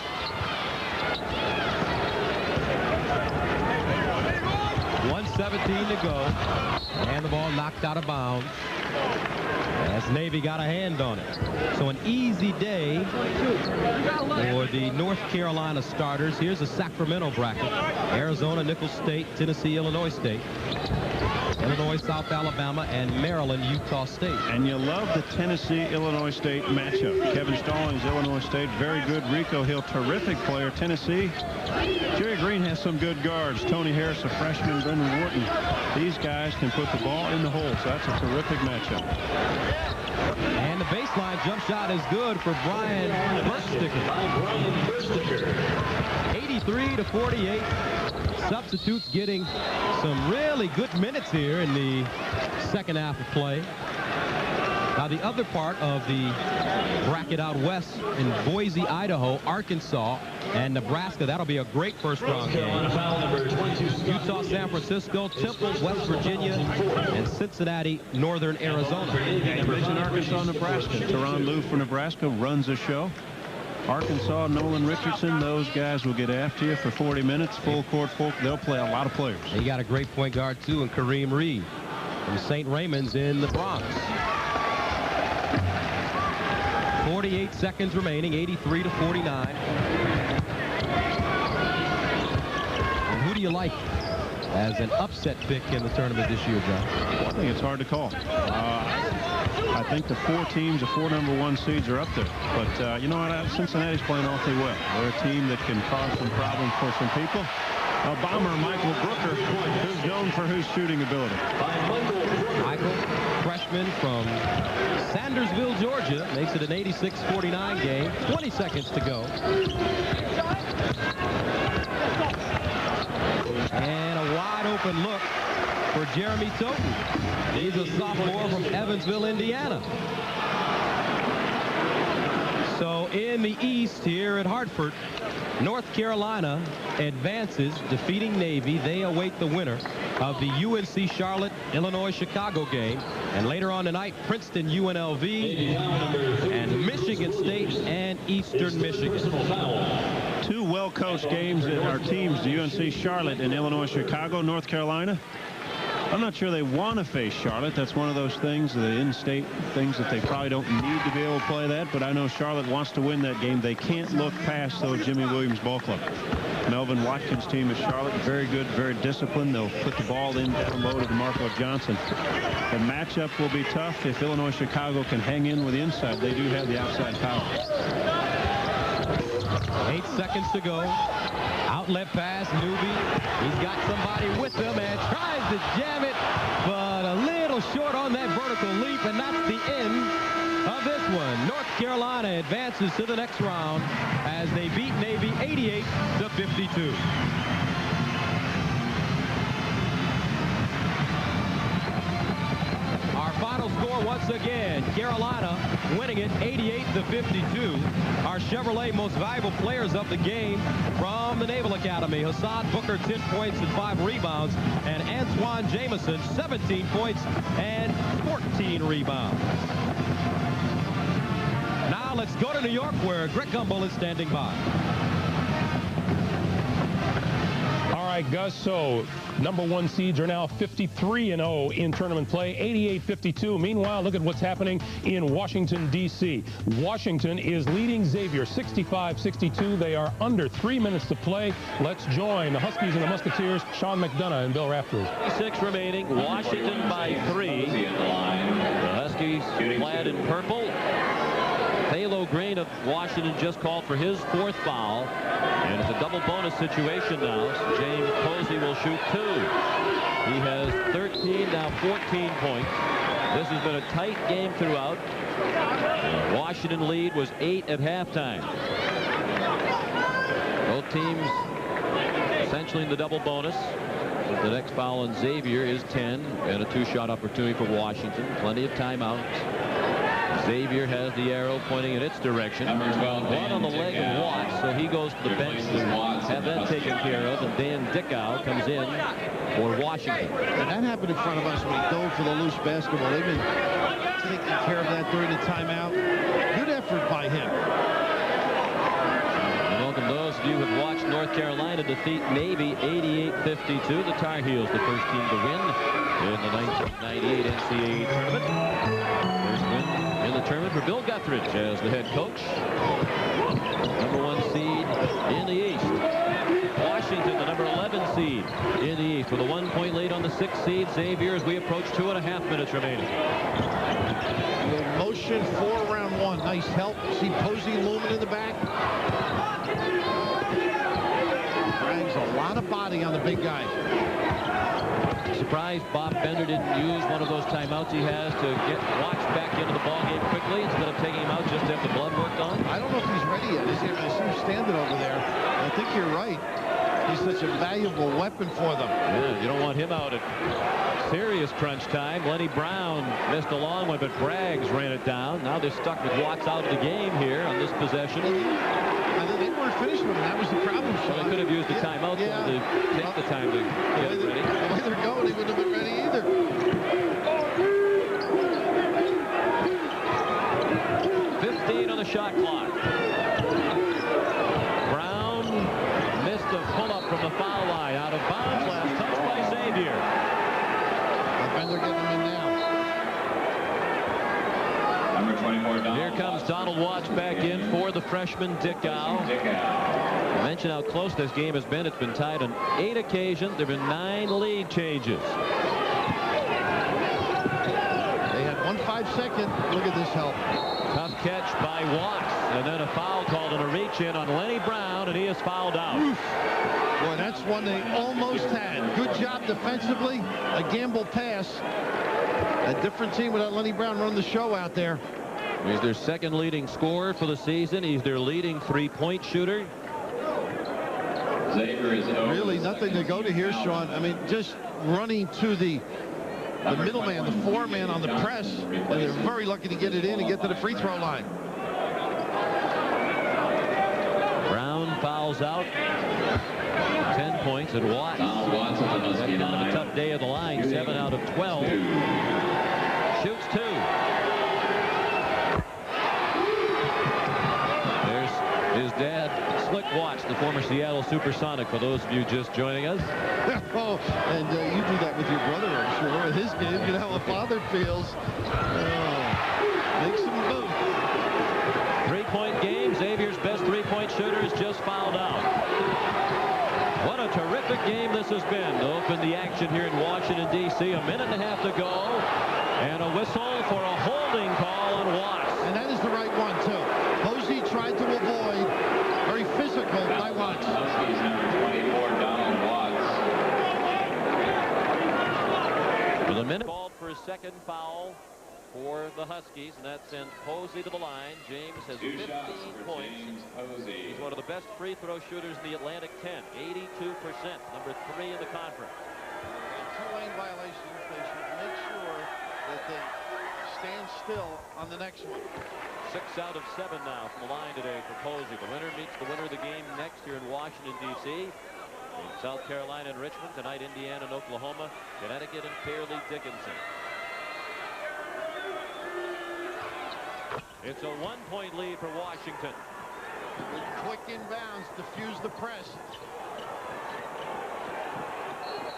.117 to go. And the ball knocked out of bounds as Navy got a hand on it. So an easy day for the North Carolina starters. Here's the Sacramento bracket. Arizona, Nicholls State, Tennessee, Illinois State. Illinois, South Alabama, and Maryland, Utah State. And you love the Tennessee-Illinois State matchup. Kevin Stallings, Illinois State, very good. Rico Hill, terrific player. Tennessee, Jerry Green has some good guards. Tony Harris, a freshman, Brendan Wharton. These guys can put the ball in the hole, so that's a terrific matchup. And the baseline jump shot is good for Brian Bursticker. 83 to 48. Substitutes getting some really good minutes here in the second half of play. Now the other part of the bracket out west in Boise, Idaho, Arkansas, and Nebraska. That'll be a great first round game. Utah, San Francisco, Temple, West Virginia, and Cincinnati, Northern Arizona. You mentioned Arkansas, Nebraska. Teron Lou for Nebraska runs the show. Arkansas, Nolan Richardson, those guys will get after you for 40 minutes. Full court, they'll play a lot of players. They got a great point guard, too, in Kareem Reed from St. Raymond's in the Bronx. 48 seconds remaining, 83 to 49. And who do you like as an upset pick in the tournament this year, John? I think it's hard to call. I think the four teams, the four #1 seeds are up there. But you know what? Cincinnati's playing awfully well. They're a team that can cause some problems for some people. Bomber Michael Brooker, who's known for his shooting ability. Michael, freshman from Sandersville, Georgia, makes it an 86-49 game. 20 seconds to go. And a wide open look for Jeremy Toten. He's a sophomore from Evansville, Indiana. So in the East here at Hartford, North Carolina advances, defeating Navy. They await the winner of the UNC Charlotte, Illinois, Chicago game. And later on tonight, Princeton, UNLV, and Michigan State and Eastern Michigan. Two well-coached games at our teams, the UNC Charlotte and Illinois, Chicago, North Carolina. I'm not sure they want to face Charlotte. That's one of those things, the in-state things that they probably don't need to be able to play that. But I know Charlotte wants to win that game. They can't look past, though, Jimmy Williams Ball Club. Melvin Watkins' team at Charlotte, very good, very disciplined. They'll put the ball in down low to DeMarco Johnson. The matchup will be tough. If Illinois Chicago can hang in with the inside, they do have the outside power. 8 seconds to go. Outlet pass, Newby. He's got somebody with him and tries to jam it, but a little short on that vertical leap, and that's the end of this one. North Carolina advances to the next round as they beat Navy 88 to 52. Our final score once again, Carolina winning it 88 to 52. Our Chevrolet most valuable players of the game from the Naval Academy. Hassan Booker, 10 points and 5 rebounds, and Antoine Jamison, 17 points and 14 rebounds. Now let's go to New York, where Greg Gumbel is standing by. All right, Gus, so #1 seeds are now 53-0 in tournament play, 88-52. Meanwhile, look at what's happening in Washington, D.C. Washington is leading Xavier 65-62. They are under 3 minutes to play. Let's join the Huskies and the Musketeers, Sean McDonough and Bill Raftery. 6 remaining, Washington by 3. The Huskies clad in purple. Phalo Green of Washington just called for his 4th foul. And it's a double bonus situation now. So James Posey will shoot 2. He has 13, now 14 points. This has been a tight game throughout. Washington lead was 8 at halftime. Both teams essentially in the double bonus. The next foul on Xavier is 10, and a 2-shot opportunity for Washington. Plenty of timeouts. Xavier has the arrow pointing in its direction. Number 12, one on the leg of Watts, so he goes to the bench to have that taken care of, and Dan Dickow comes in for Washington. And that happened in front of us when we dove for the loose basketball. They've been taking care of that during the timeout. Good effort by him. And welcome those of you who have watched North Carolina defeat Navy 88-52. The Tar Heels, the first team to win in the 1998 NCAA tournament. First win in the tournament for Bill Guthridge as the head coach. Number 1 seed in the East. Washington, the number 11 seed in the East, with a 1-point lead on the 6th seed. Xavier, as we approach 2.5 minutes remaining. Motion for round 1. Nice help. See Posey looming in the back. Drags a lot of body on the big guy. Surprised Bob Bender didn't use one of those timeouts he has to get Watts back into the ballgame quickly instead of taking him out just to have the blood worked on. I don't know if he's ready yet. I see him standing over there. I think you're right. He's such a valuable weapon for them. Yeah, you don't want him out at serious crunch time. Lenny Brown missed a long one, but Braggs ran it down. Now they're stuck with Watts out of the game here on this possession. I think they weren't finished with him. That was the problem. Well, they could have used the timeout to take the time to get it ready. The way they're going, he wouldn't have been ready either. 15 on the shot clock. Brown missed a pull-up from the foul line. Out of bounds, last touch by Xavier. They're getting him in now. Number 24, Here comes Donald Watts back in for the freshman Dickow. I mentioned how close this game has been. It's been tied on 8 occasions. There have been 9 lead changes. They had 1 5-second. Look at this help. Tough catch by Watts, and then a foul called and a reach-in on Lenny Brown, and he is fouled out. Oof. Boy, that's one they almost had. Good job defensively. A gamble pass. A different team without Lenny Brown running the show out there. He's their second leading scorer for the season. He's their leading 3-point shooter. Xavier is really nothing to go to here, Sean. I mean, just running to the middleman, the 4-man on the press, and they're very lucky to get it in and get to the free throw line. Brown fouls out. 10 points, and Watts had kind of a tough day of the line. 7 out of 12. Shoots 2. There's his dad, Slick Watts, the former Seattle Supersonic, for those of you just joining us. Oh, and you do that with your brother, I'm sure. At his game, you know how a father feels. Makes them move. 3-point game. Xavier's best 3-point shooter is just fouled out. What a terrific game this has been to open the action here in Washington, D.C. A minute and a half to go, and a whistle for a holding call on Watts. And that is the right one, too. Posey tried to avoid. Very physical by Watts. Huskies, number 24, Donald Watts. With a minute called for a second foul for the Huskies, and that sends Posey to the line. James has 15 points. He's one of the best free throw shooters in the Atlantic 10. 82%, number 3 in the conference. Two-lane violations. They should make sure that they stand still on the next one. 6 out of 7 now from the line today for Posey. The winner meets the winner of the game next here in Washington, D.C. In South Carolina and Richmond. Tonight, Indiana and Oklahoma. Connecticut and Fairleigh Dickinson. It's a 1-point lead for Washington. Quick inbounds, diffuse the press.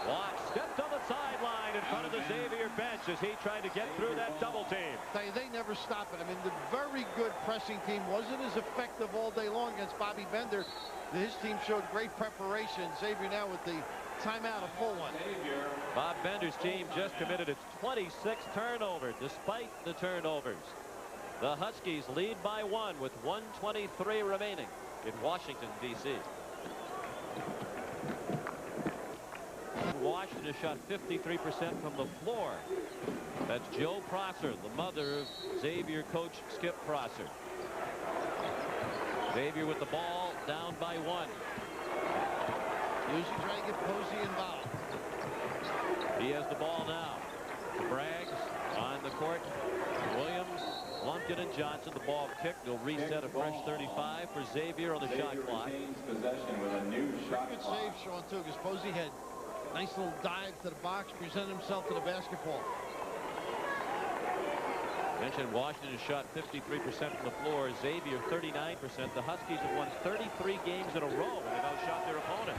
Watts stepped on the sideline in front of the Xavier bench as he tried to get through that double team. They never stop it. I mean, the very good pressing team wasn't as effective all day long against Bobby Bender. His team showed great preparation. Xavier now with the timeout, a full one. Bob Bender's team just committed its 26th turnover despite the turnovers. The Huskies lead by 1 with 1:23 remaining in Washington, D.C. Washington shot 53% from the floor That's Joe Prosser, the mother of Xavier coach Skip Prosser. Xavier with the ball, down by 1. Usually trying to get Posey involved. He has the ball now. Braggs on the court. Williams, Lumpkin, and Johnson. The ball kicked. They'll reset a fresh 35 for Xavier on the shot clock. Possession with a new shot good save, Sean, too, because Posey had a nice little dive to the box, presented himself to the basketball. Mentioned Washington has shot 53% from the floor. Xavier 39%. The Huskies have won 33 games in a row when they've outshot their opponent.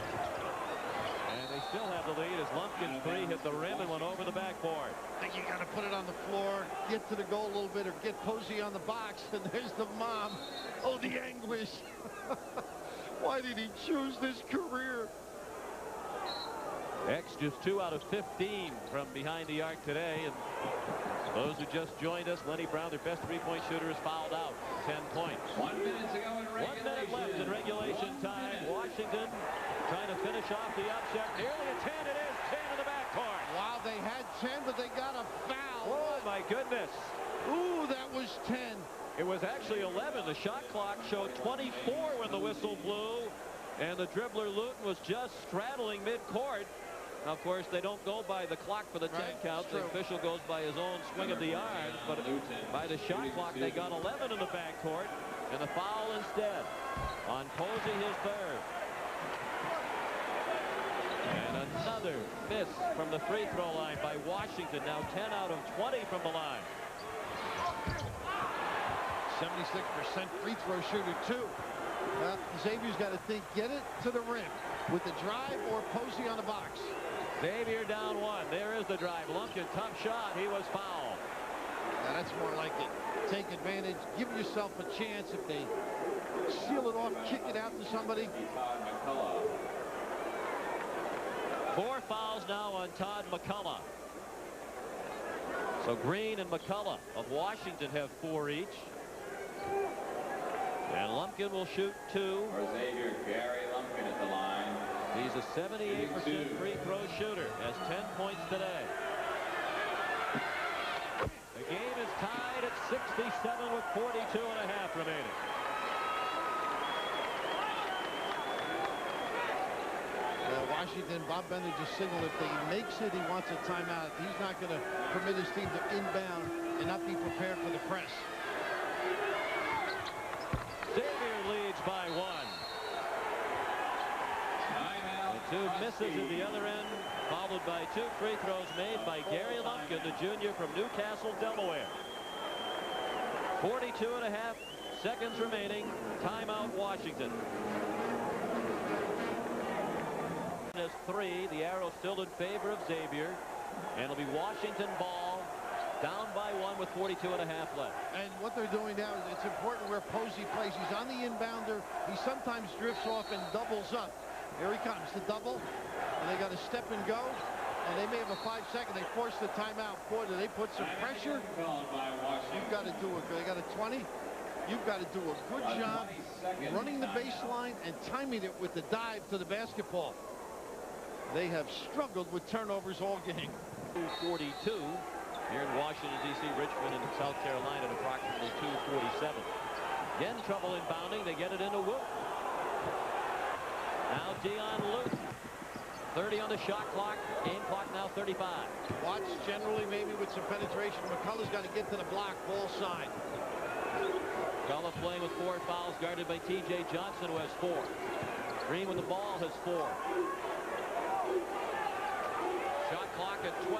And they still have the lead as Lumpkin's three hit the rim and went over the backboard. I think you got to put it on the floor, get to the goal a little bit, or get Posey on the box. And there's the mom. Oh, the anguish. Why did he choose this career? X just 2 out of 15 from behind the arc today. And those who just joined us, Lenny Brown, their best three-point shooter, is fouled out. 10 points. 1 minute to go in regulation. 1 minute left in regulation time. Washington trying to finish off the upset. Nearly a 10. It is 10 in the backcourt. Wow, they had 10, but they got a foul. Oh, my goodness. Ooh, that was 10. It was actually 11. The shot clock showed 24 when the whistle blew. And the dribbler Luton was just straddling midcourt. Now, of course, they don't go by the clock for the 10 count. The official goes by his own swing of the arms. But by the shot clock, they got 11 in the backcourt. And the foul instead on Posey, his third. And another miss from the free throw line by Washington. Now 10 out of 20 from the line. 76% free throw shooter, too. Well, Xavier's got to think, get it to the rim with the drive or Posey on the box. Xavier down 1. There is the drive. Lumpkin, tough shot. He was fouled. Now that's more like it. Take advantage. Give yourself a chance. If they seal it off, kick it out to somebody. 4 fouls now on Todd McCullough. So Green and McCullough of Washington have 4 each. And Lumpkin will shoot 2. For Xavier, Gary Lumpkin at the line. He's a 78% free throw shooter. Has 10 points today. The game is tied at 67 with 42.5 remaining. Washington, Bob Bender just signaled if he makes it, he wants a timeout. He's not going to permit his team to inbound and not be prepared for the press. Xavier leads by 1. The 2 misses at the other end, followed by 2 free throws made by Gary Lumpkin, the junior from Newcastle, Delaware. 42.5 seconds remaining. Timeout, Washington. Has 3. The arrow still in favor of Xavier. And it'll be Washington ball. Down by 1 with 42.5 left. And what they're doing now is it's important where Posey plays. He's on the inbounder. He sometimes drifts off and doubles up. Here he comes, the double. And they got to step and go. And they may have a 5-second. They force the timeout. Boy, do they put some pressure. You've got to do it. They got a 20. You've got to do a good job running the baseline and timing it with the dive to the basketball. They have struggled with turnovers all game. 2:42 here in Washington, D.C., Richmond, and South Carolina at approximately 2:47. Again, trouble inbounding. They get it into Woot. Now Dion Luton. 30 on the shot clock. Game clock now 35. Watch generally maybe with some penetration. McCullough's got to get to the block, ball side. McCullough playing with 4 fouls, guarded by T.J. Johnson, who has 4. Green with the ball has 4. Shot clock at 12.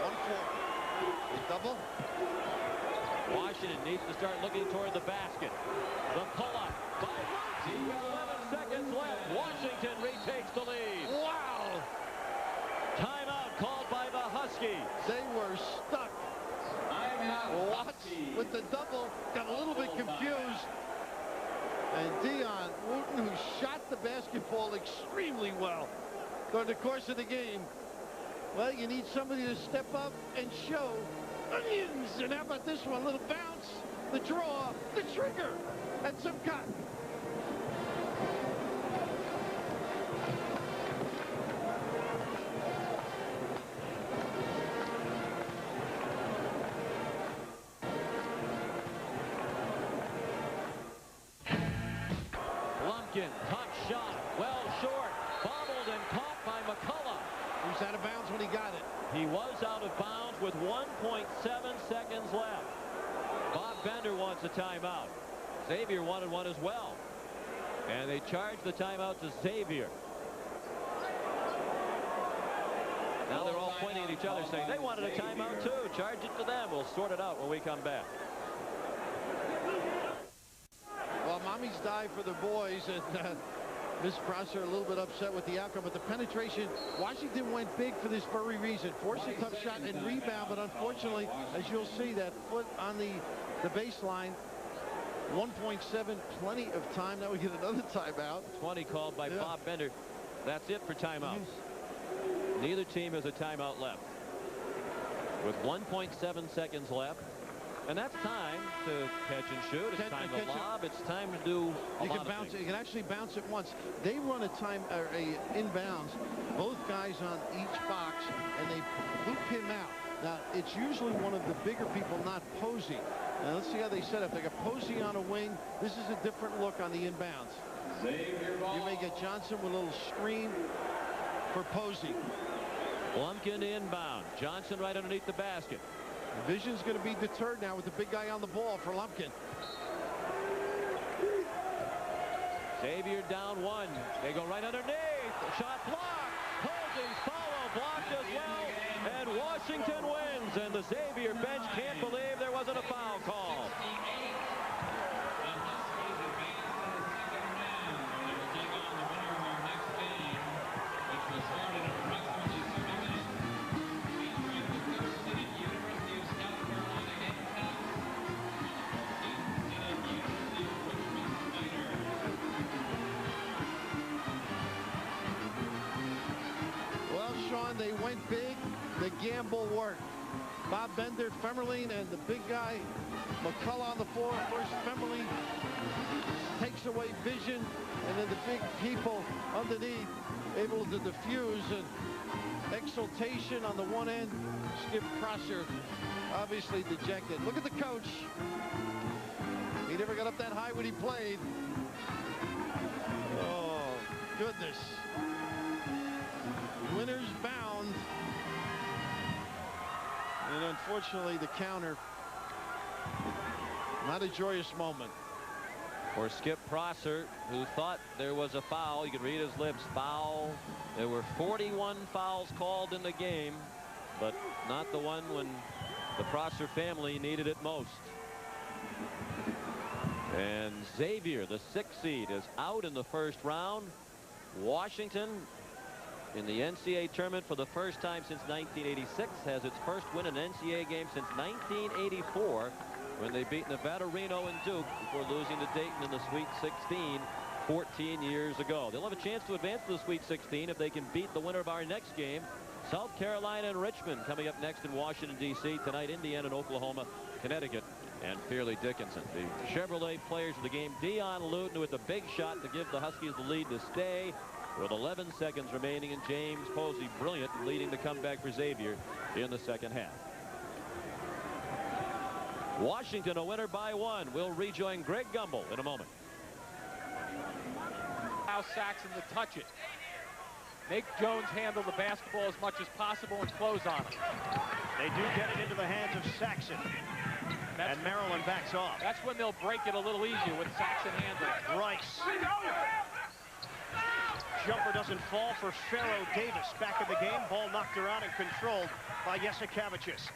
1-4. Double. Washington needs to start looking toward the basket. The pull-up by Luton. 11 seconds left. Washington retakes the lead. Wow. Timeout called by the Huskies. They were stuck. Watts with the double got a little bit confused. And Dion Wooten, who shot the basketball extremely well during the course of the game. Well, you need somebody to step up and show onions. And how about this one? A little bounce, the draw, the trigger, and some cut. Lumpkin, tough shot, well short, bobbled and caught by McCullough. He was out of bounds when he got it. He was out of bounds with 1.7 seconds left. Bob Bender wants a timeout. Xavier wanted one as well. And they charged the timeout to Xavier. Now they're all pointing at each other saying they wanted a timeout too. Charge it to them. We'll sort it out when we come back. Well, mommy's dive for the boys, and Ms. Prosser a little bit upset with the outcome, but the penetration, Washington went big for this very reason. Forced a tough shot and rebound, but unfortunately, as you'll see, that foot on the baseline, 1.7, plenty of time. Now we get another timeout. 20 called by Bob Bender. That's it for timeouts. Neither team has a timeout left. With 1.7 seconds left. And that's time to catch and shoot. It's time to lob. It's time to do a lot of things. You can actually bounce it once. They run a inbounds, both guys on each box, and they loop him out. Now, it's usually one of the bigger people not Posey. Now, let's see how they set up. They got Posey on a wing. This is a different look on the inbounds. You may get Johnson with a little screen for Posey. Lumpkin inbound. Johnson right underneath the basket. The vision's going to be deterred now with the big guy on the ball for Lumpkin. Xavier down one. They go right underneath. Shot blocked. Posey's follow blocked as well. And Washington wins. And the Xavier bench can't believe there wasn't a foul call. They went big. The gamble worked. Bob Bender, Femerling, and the big guy McCullough on the floor. First, Femerling takes away vision, and then the big people underneath able to diffuse, and exultation on the one end. Skip Prosser obviously dejected. Look at the coach. He never got up that high when he played. Oh, goodness. Winners bound. And unfortunately, the counter, not a joyous moment. For Skip Prosser, who thought there was a foul. You could read his lips. Foul. There were 41 fouls called in the game, but not the one when the Prosser family needed it most. And Xavier, the 6th seed, is out in the first round. Washington, in the NCAA tournament for the first time since 1986, has its first win in an NCAA game since 1984, when they beat Nevada, Reno, and Duke before losing to Dayton in the Sweet 16 14 years ago. They'll have a chance to advance to the Sweet 16 if they can beat the winner of our next game, South Carolina and Richmond, coming up next in Washington, D.C. Tonight, Indiana and Oklahoma, Connecticut, and Fairleigh Dickinson. The Chevrolet players of the game, Dion Luton with a big shot to give the Huskies the lead to stay, with 11 seconds remaining, and James Posey, brilliant, leading the comeback for Xavier in the second half. Washington a winner by 1. We'll rejoin Greg Gumbel in a moment. Allow Saxon to touch it. Make Jones handle the basketball as much as possible and close on him. They do get it into the hands of Saxon. And Maryland backs off. That's when they'll break it a little easier with Saxon handling. Rice. Jumper doesn't fall for Pharaoh Davis. Back in the game. Ball knocked around and controlled by Jasikevicius.